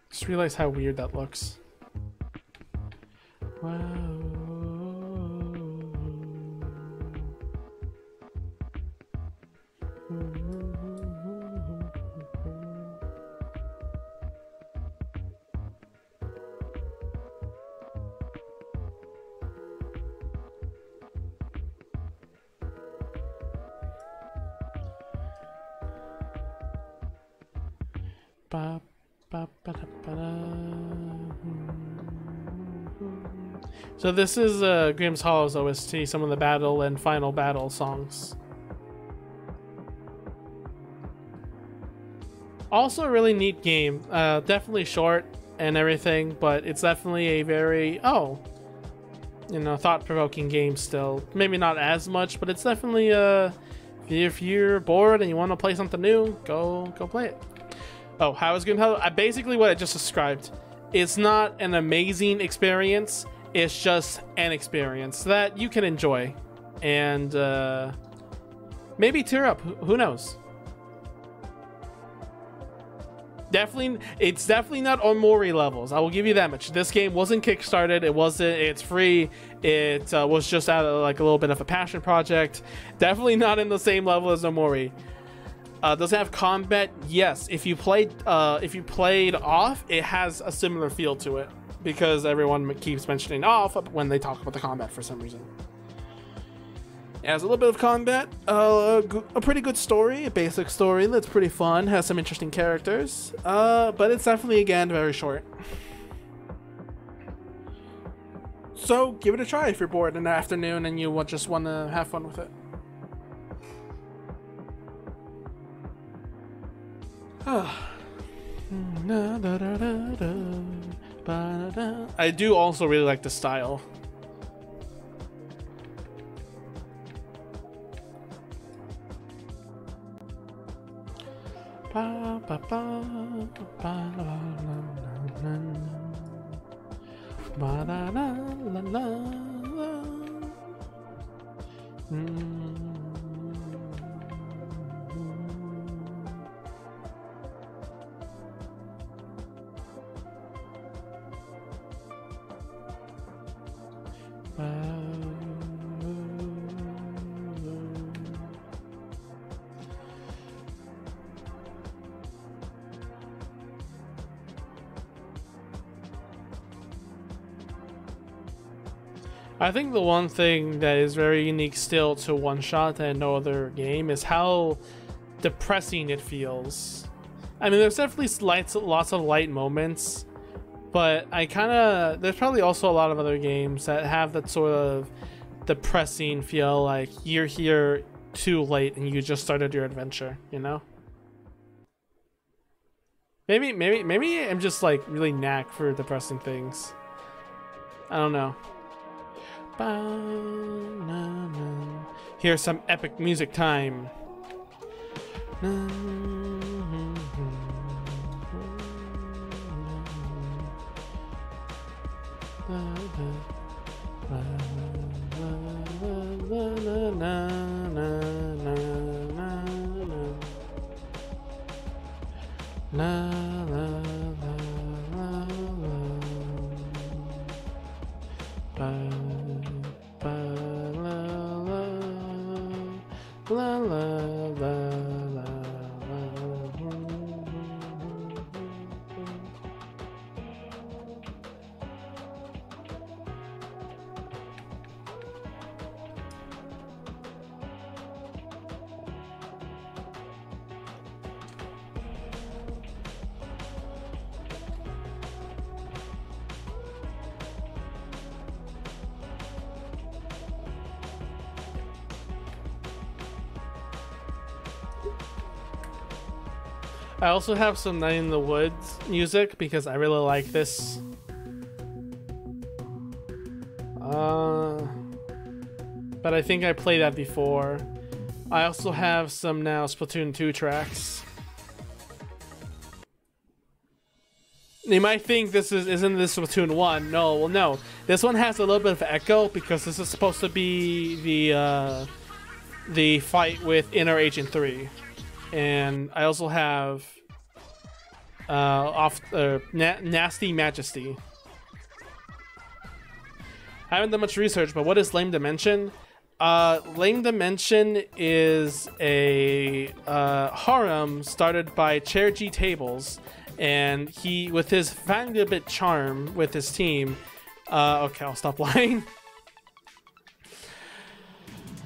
Just realized how weird that looks. Wow. Ba ba ba da ba da. So this is Grimm's Hollow's OST, some of the battle and final battle songs. Also a really neat game. Definitely short and everything, but it's definitely a very, thought-provoking game still. Maybe not as much, but it's definitely, if you're bored and you want to play something new, go play it. Oh, how is Grimm's Hollow? Basically what I just described. It's not an amazing experience. It's just an experience that you can enjoy. And maybe tear up. Who knows? It's definitely not on Mori levels. I will give you that much. This game wasn't kickstarted. It's free. It was just out of like a little bit of a passion project. Definitely not in the same level as Omori. Does it have combat? Yes. If you played off, it has a similar feel to it because everyone keeps mentioning off when they talk about the combat for some reason. It has a little bit of combat, a pretty good story, a basic story that's pretty fun, has some interesting characters, but it's definitely, again, very short. So, give it a try if you're bored in the afternoon and you just want to have fun with it. I do also really like the style. I think the one thing that is very unique still to One Shot and no other game is how depressing it feels. I mean, there's definitely lots of light moments, but there's probably also a lot of other games that have that sort of depressing feel, like you're here too late and you just started your adventure, you know? Maybe I'm just like really knack for depressing things. I don't know. Here's some epic music time. I also have some Night in the Woods music because I really like this. But I think I played that before. I also have some now Splatoon 2 tracks. You might think isn't this Splatoon 1? No, well no. This one has a little bit of echo because this is supposed to be the fight with Inner Agent 3. And I also have Nasty Majesty. I haven't done much research, but what is Lame Dimension? Lame Dimension is a harem started by Chair G Tables, and he, with his Vanderbilt charm with his team, okay, I'll stop lying.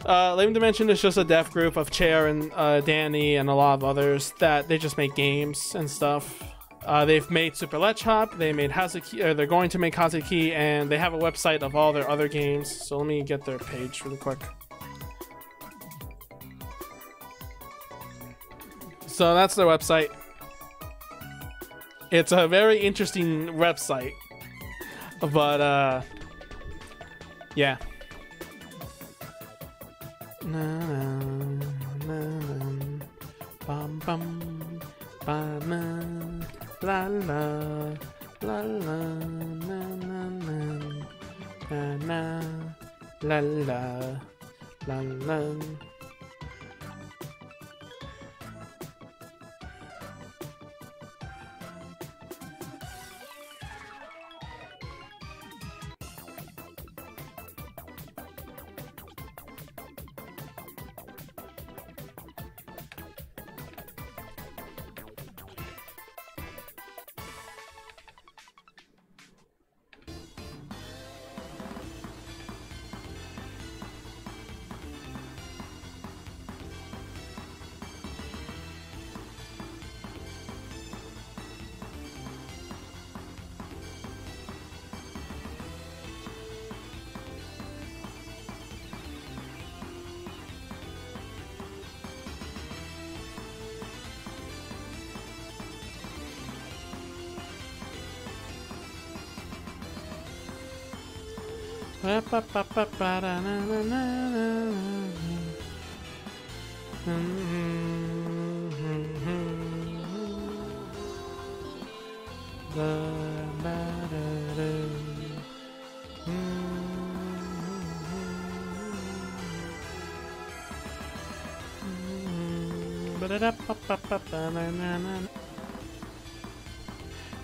Lame Dimension is just a dev group of Chair and Danny and a lot of others that they just make games and stuff. They've made Super Let's Hop, they made Hazuki, or they're going to make Hazuki, and they have a website of all their other games. So let me get their page really quick. So that's their website. It's a very interesting website, but yeah. Bum bum ba na la la la la na na na na la la la la.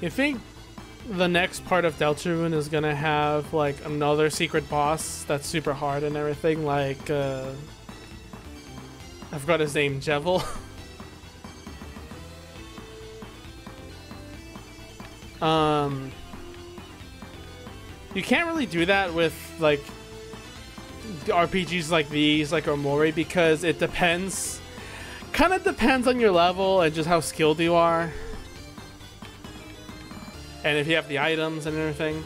You think the next part of Deltarune is gonna have like another secret boss that's super hard and everything, like I forgot his name, Jevil? You can't really do that with like RPGs like these, like Omori, because it depends, kind of depends on your level and just how skilled you are. And if you have the items and everything.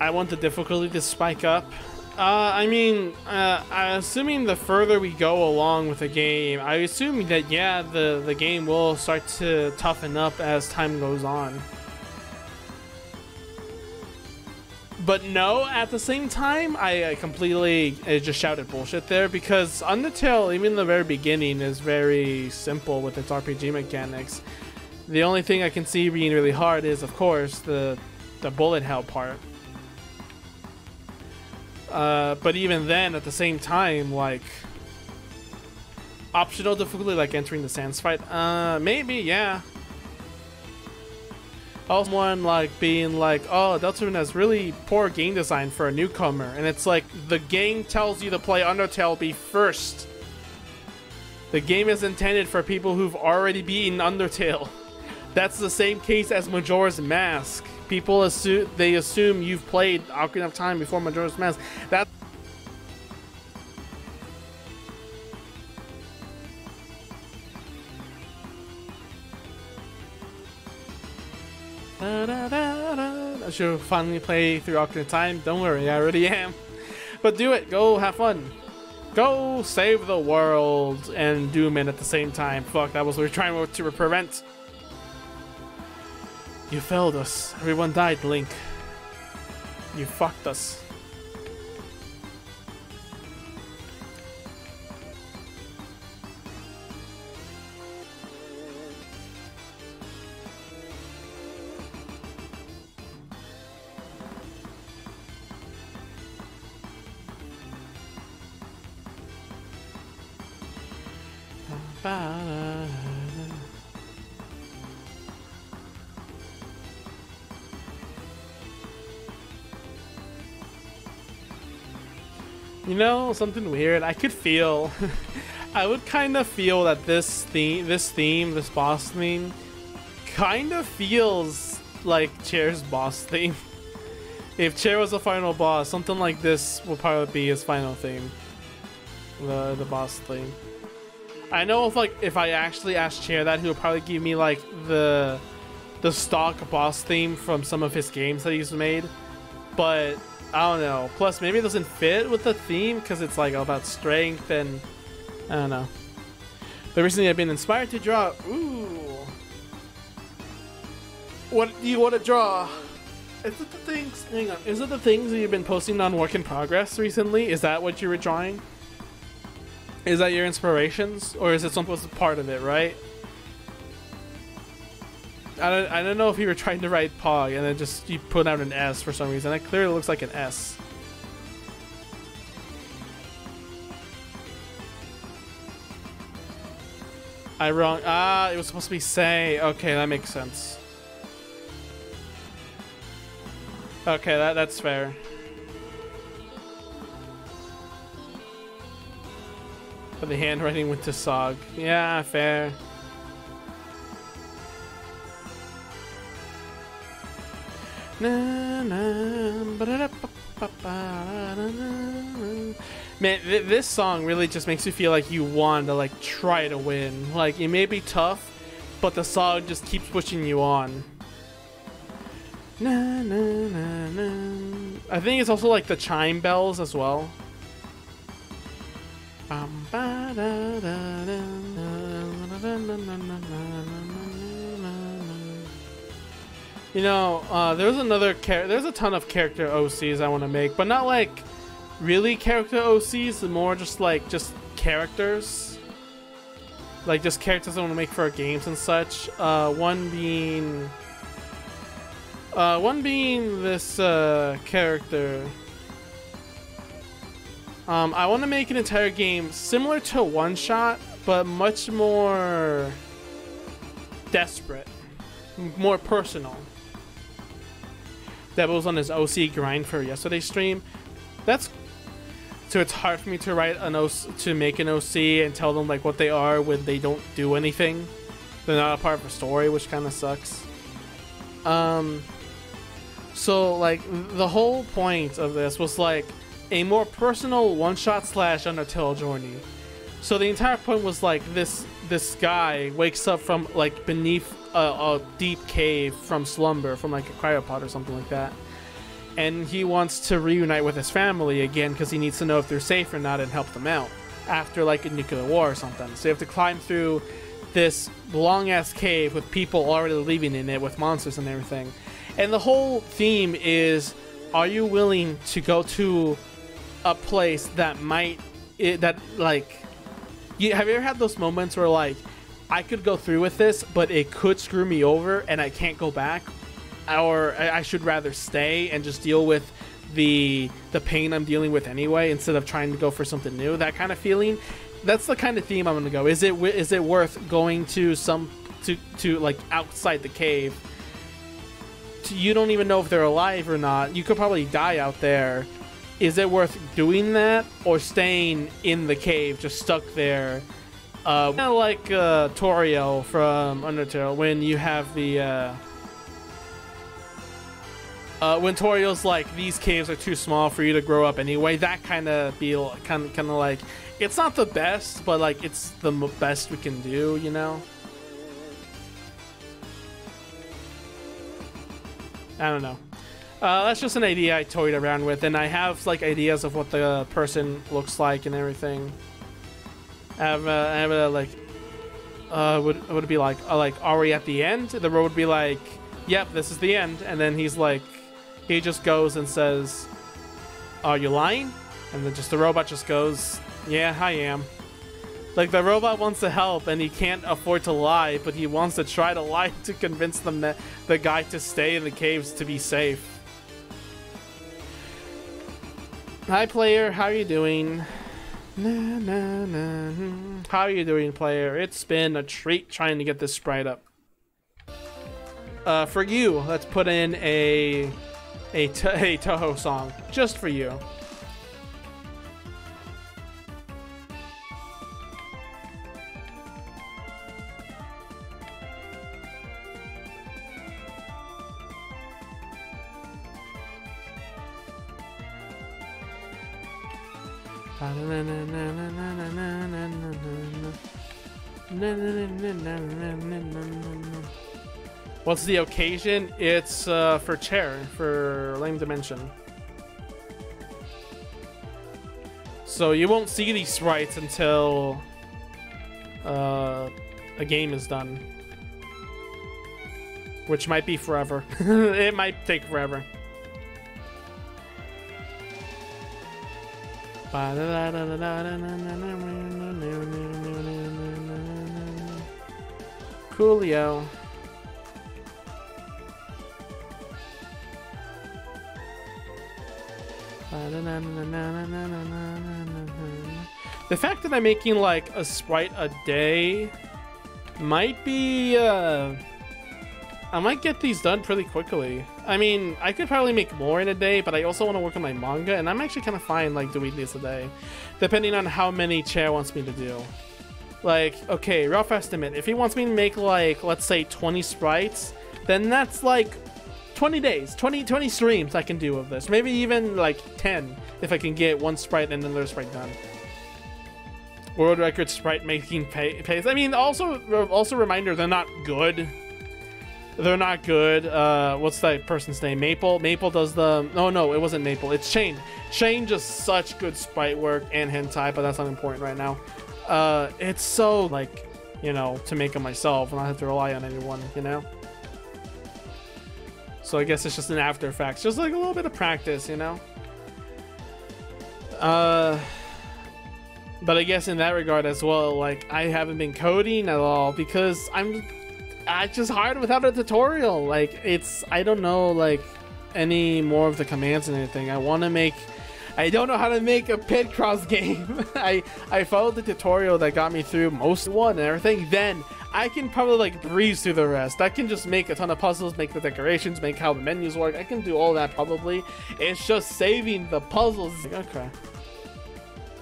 I want the difficulty to spike up. I mean, assuming the further we go along with the game, I assume that, yeah, the game will start to toughen up as time goes on. But no, at the same time, I completely just shouted bullshit there, because Undertale, even in the very beginning, is very simple with its RPG mechanics. The only thing I can see being really hard is, of course, the bullet hell part. But even then, at the same time, like, optional difficulty, like entering the Sans fight, maybe, yeah. Also, one like being like, oh, Deltarune has really poor game design for a newcomer, and it's like the game tells you to play Undertale be first. The game is intended for people who've already beaten Undertale. That's the same case as Majora's Mask. People assume you've played Ocarina of Time before Majora's Mask. That I should finally play through Ocarina of Time. Don't worry, I already am. But do it. Go have fun. Go save the world and Doom it at the same time. Fuck, that was what we were trying to prevent. You failed us. Everyone died, Link. You fucked us. You know, something weird, I could feel I would kind of feel that this boss theme kind of feels like Chair's boss theme. If Chair was the final boss, something like this will probably be his final theme. The boss theme. I know if I actually asked Chair that, he would probably give me like the stock boss theme from some of his games that he's made, but I don't know. Plus, maybe it doesn't fit with the theme because it's like all about strength and I don't know. But recently, I've been inspired to draw. Ooh, what do you want to draw? Is it the things? Hang on. Is it the things that you've been posting on Work in Progress recently? Is that what you were drawing? Is that your inspirations, or is it something that's part of it? Right? I don't know if you were trying to write Pog and then just you put out an S for some reason. That clearly looks like an S. I wrong. Ah, it was supposed to be say. Okay, that makes sense. Okay, that's fair. But the handwriting went to Sog. Yeah, fair. Man, this song really just makes you feel like you want to like try to win. Like it may be tough, but the song just keeps pushing you on. I think it's also like the chime bells as well. You know, there's a ton of character OCs I want to make, but not like really character OCs, more just characters. Like just characters I want to make for our games and such. One being this character. I want to make an entire game similar to One Shot, but much more desperate, more personal. That was on his OC grind for yesterday's stream. So it's hard for me to write to make an OC and tell them like what they are when they don't do anything. They're not a part of a story, which kind of sucks. So like the whole point of this was like a more personal one-shot / Undertale journey. So the entire point was like this guy wakes up from like beneath a deep cave from slumber, from like a cryopod or something like that, and he wants to reunite with his family again because he needs to know if they're safe or not and help them out after like a nuclear war or something. So you have to climb through this long ass cave with people already living in it with monsters and everything, and the whole theme is, are you willing to go to a place that have you ever had those moments where like, I could go through with this, but it could screw me over and I can't go back, or I should rather stay and just deal with the pain I'm dealing with anyway instead of trying to go for something new? That kind of feeling. That's the kind of theme I'm gonna go. Is it worth going to like outside the cave? You don't even know if they're alive or not. You could probably die out there. Is it worth doing that or staying in the cave, just stuck there? Kind of like Toriel from Undertale, when you have the when Toriel's like, these caves are too small for you to grow up anyway. That kind of feel, kind of like, it's not the best, but like it's the best we can do, you know? I don't know. That's just an idea I toyed around with, and I have like ideas of what the person looks like and everything. I have a like, would it be like are we at the end? The road would be like, yep, this is the end, and then he's like, he just goes and says, are you lying? And then just the robot just goes, yeah, I am. Like the robot wants to help and he can't afford to lie, but he wants to try to lie to convince them that the guy to stay in the caves to be safe. Hi player, how are you doing? How are you doing, player? It's been a treat trying to get this sprite up. For you, let's put in a Toho song just for you. What's the occasion? It's for chair, for Lame Dimension. So you won't see these sprites until a game is done. Which might be forever. It might take forever. Coolio. The fact that I'm making like a sprite a day might be I might get these done pretty quickly. I mean, I could probably make more in a day, but I also want to work on my manga, and I'm actually kind of fine like doing this a day, depending on how many Chair wants me to do. Like, okay, rough estimate. If he wants me to make like, let's say 20 sprites, then that's like 20 days, 20 streams I can do of this. Maybe even like 10 if I can get one sprite and another sprite done. World record sprite making pace. I mean, also reminder, they're not good. They're not good. What's that person's name? Maple? Maple does the... No, it wasn't Maple. It's Shane. Shane does such good sprite work and hentai, but that's not important right now. It's so, like, you know, to make them myself and not have to rely on anyone, you know? So I guess it's just an After Effects. Just like a little bit of practice, you know? But I guess in that regard as well, like, I haven't been coding at all because I just hard without a tutorial. Like, I don't know like any more of the commands and anything. I don't know how to make a pit cross game. I followed the tutorial that got me through most one and everything. Then I can probably like breeze through the rest. I can just make a ton of puzzles, make the decorations, make how the menus work. I can do all that probably. It's just saving the puzzles. Okay,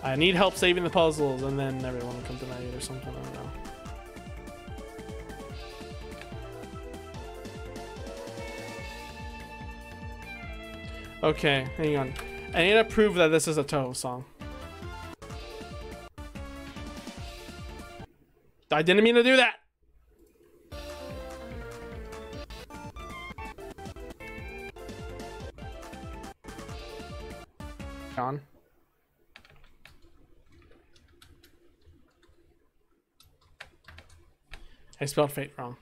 I need help saving the puzzles, and then everyone will come to my aid or something. I don't know. Okay, hang on. I need to prove that this is a Toho song. I didn't mean to do that! On. I spelled fate wrong.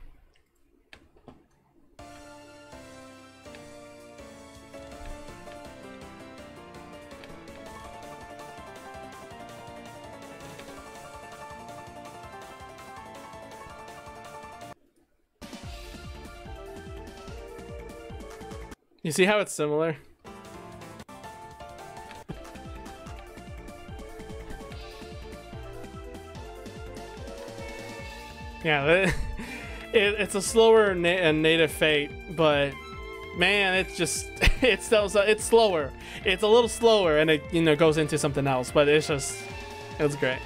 You see how it's similar? Yeah, it's a slower native fate, but man, it's just it's slower. It's a little slower, and it, you know, goes into something else, but it's great.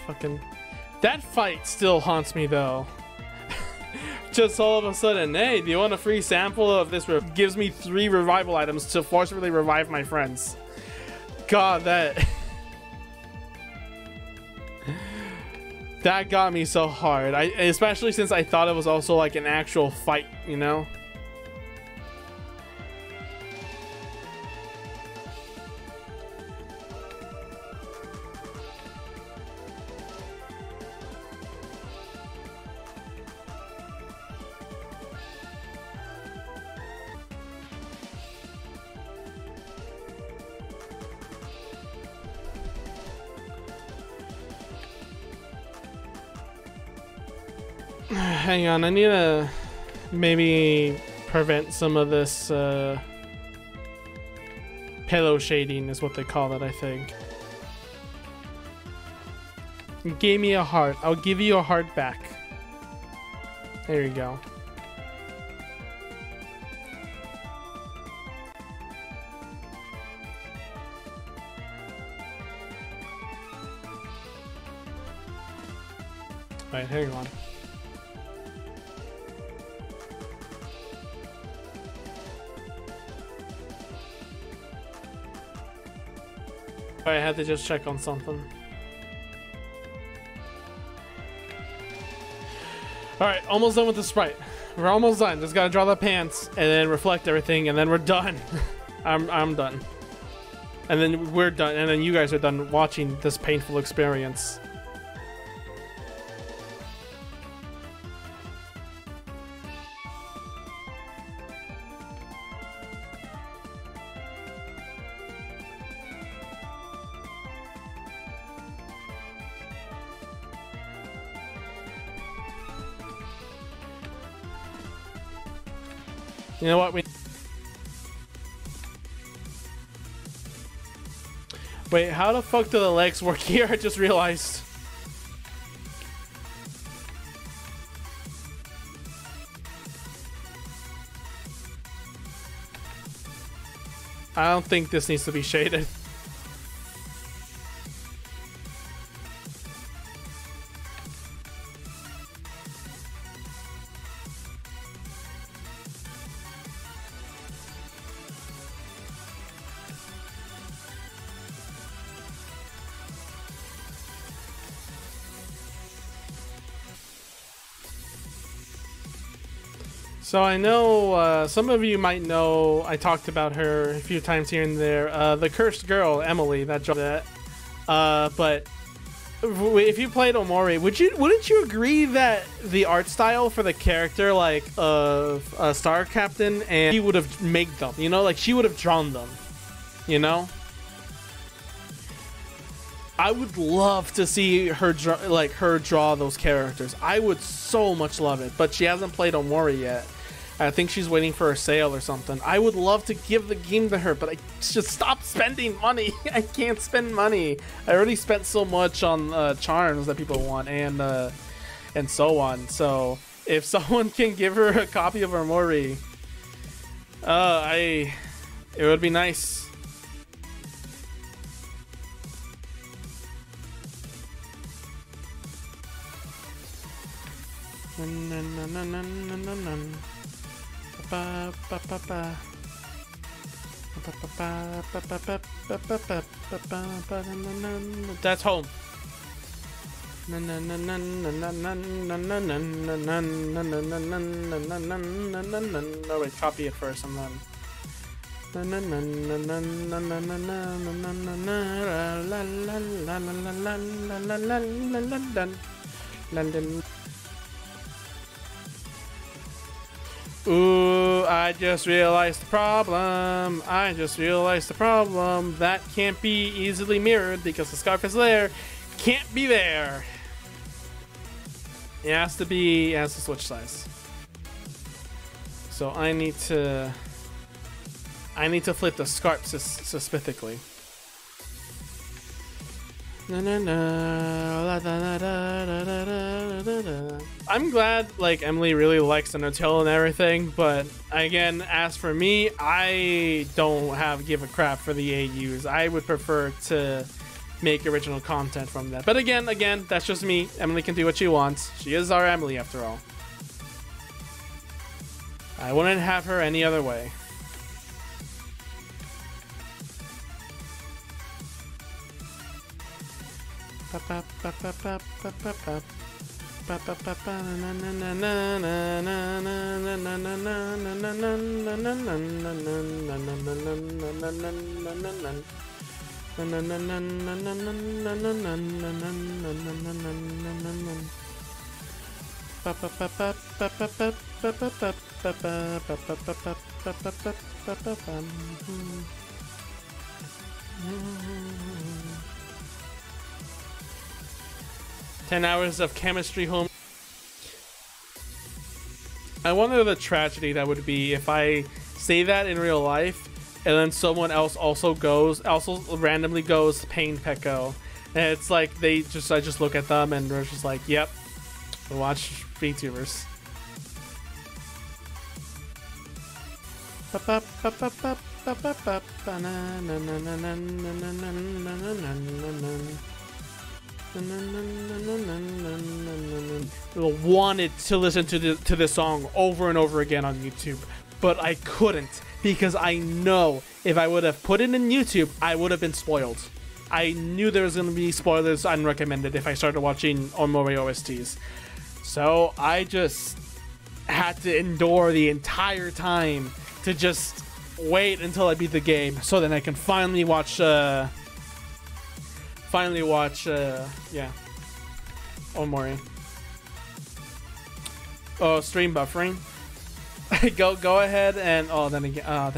Fucking that fight still haunts me though. Just all of a sudden, hey, do you want a free sample of this? Gives me 3 revival items to forcibly revive my friends. God, that got me so hard. Especially since I thought it was also like an actual fight, you know? Hang on, I need to maybe prevent some of this pillow shading is what they call it, I think. You gave me a heart. I'll give you a heart back. There you go. Alright, hang on. I had to just check on something. Alright, almost done with the sprite. We're almost done. Just gotta draw the pants and then reflect everything and then we're done. I'm done. And then we're done, and then you guys are done watching this painful experience. You know what? Wait, how the fuck do the legs work here? I just realized. I don't think this needs to be shaded. So I know some of you might know I talked about her a few times here and there. The cursed girl, Emily, that job that. But if you played Omori, wouldn't you agree that the art style for the character, like of Star Captain, and she would have made them, you know, like she would have drawn them, you know? I would love to see her draw those characters. I would so much love it, but she hasn't played Omori yet. I think she's waiting for a sale or something. I would love to give the game to her, but I just stop spending money. I can't spend money. I already spent so much on charms that people want and so on. So if someone can give her a copy of Omori, it would be nice. That's home. No, wait, copy it first and then Ooh, I just realized the problem. That can't be easily mirrored because the scarf is there. Can't be there. It has to switch size. So I need to flip the scarf specifically. I'm glad like Emily really likes the Nutella and everything, but again, as for me, I don't give a crap for the AUs. I would prefer to make original content from that. But again, that's just me. Emily can do what she wants. She is our Emily after all. I wouldn't have her any other way. "10 hours of chemistry home." I wonder the tragedy that would be if I say that in real life and then someone else also randomly goes Pain Pecco. And it's like I just look at them and they're just like, yep, watch VTubers. Wanted to listen to this song over and over again on YouTube, but I couldn't because I know if I would have put it in YouTube, I would have been spoiled. I knew there was going to be spoilers unrecommended if I started watching Omori OSTs. So I just had to endure the entire time to just wait until I beat the game, so then I can finally watch yeah, Omori. Oh, stream buffering. go ahead and then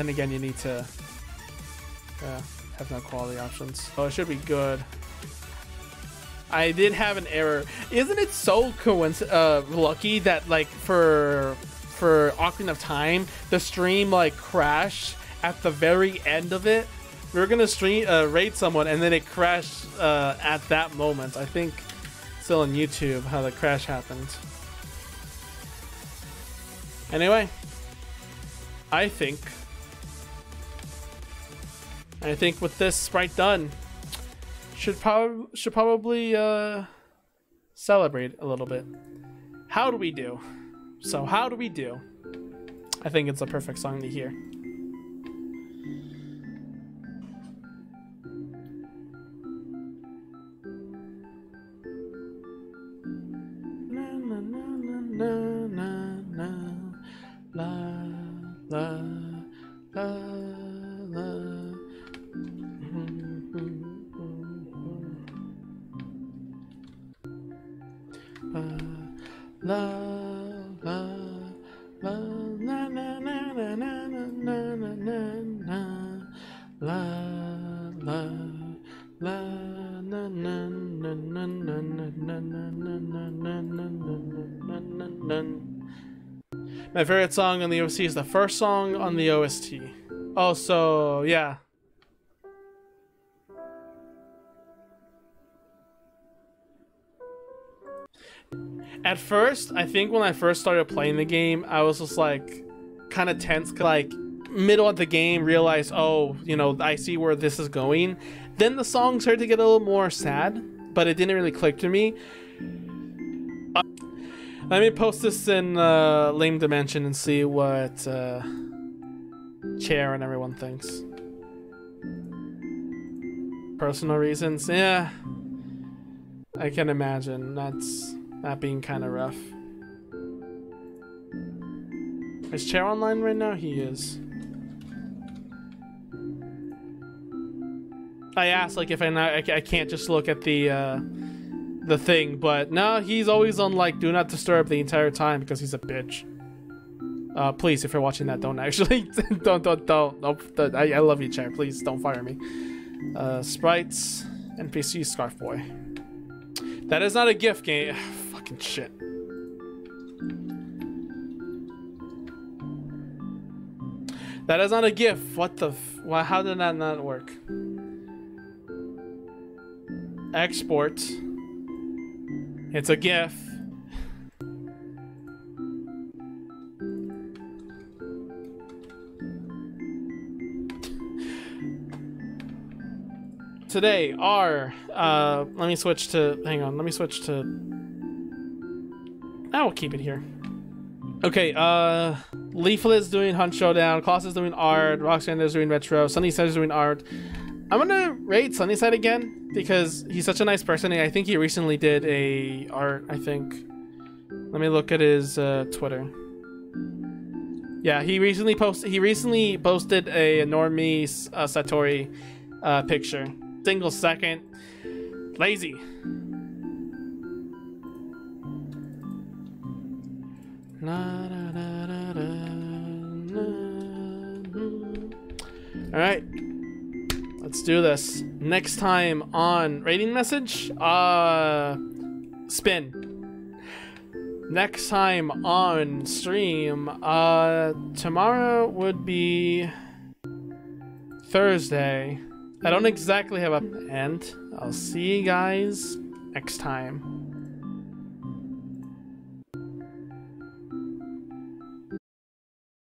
again you need to have no quality options. Oh, it should be good. I did have an error. Isn't it so lucky that like for Ocarina of Time, the stream like crashed at the very end of it? We were gonna raid someone and then it crashed at that moment. I think still on YouTube how the crash happened. Anyway, I think with this sprite done, should probably celebrate a little bit. How do we do? So how do we do? I think it's a perfect song to hear. My favorite song on the OST is the first song on the OST. Oh, so yeah. At first, I think when I first started playing the game, I was just like kind of tense, like middle of the game, realized, oh, you know, I see where this is going. Then the song started to get a little more sad, but it didn't really click to me. Let me post this in Lame Dimension and see what Chair and everyone thinks. Personal reasons, yeah. I can imagine that being kind of rough. Is Chair online right now? He is. I asked like if I can't just look at the thing, but no, he's always on like do not disturb the entire time because he's a bitch. Please, if you're watching that, don't actually don't. I love you, Chair. Please don't fire me. Sprites, NPC, Scarf Boy. That is not a GIF game. Fucking shit. That is not a GIF. What the? Why? How did that not work? Export. It's a GIF. Today are let me switch to, hang on, let me switch to, I will keep it here. Okay, Leaflet is doing Hunt Showdown, Klaus is doing art, Roxanne is doing retro, Sunnyside is doing art. I'm gonna rate Sunnyside again because he's such a nice person, and I think he recently did a art, I think. Let me look at his Twitter. Yeah, he recently posted a Normie Satori picture. Single second. Lazy. Alright. Let's do this. Next time on rating message, spin. Next time on stream, tomorrow would be Thursday. I don't exactly have a, and I'll see you guys next time.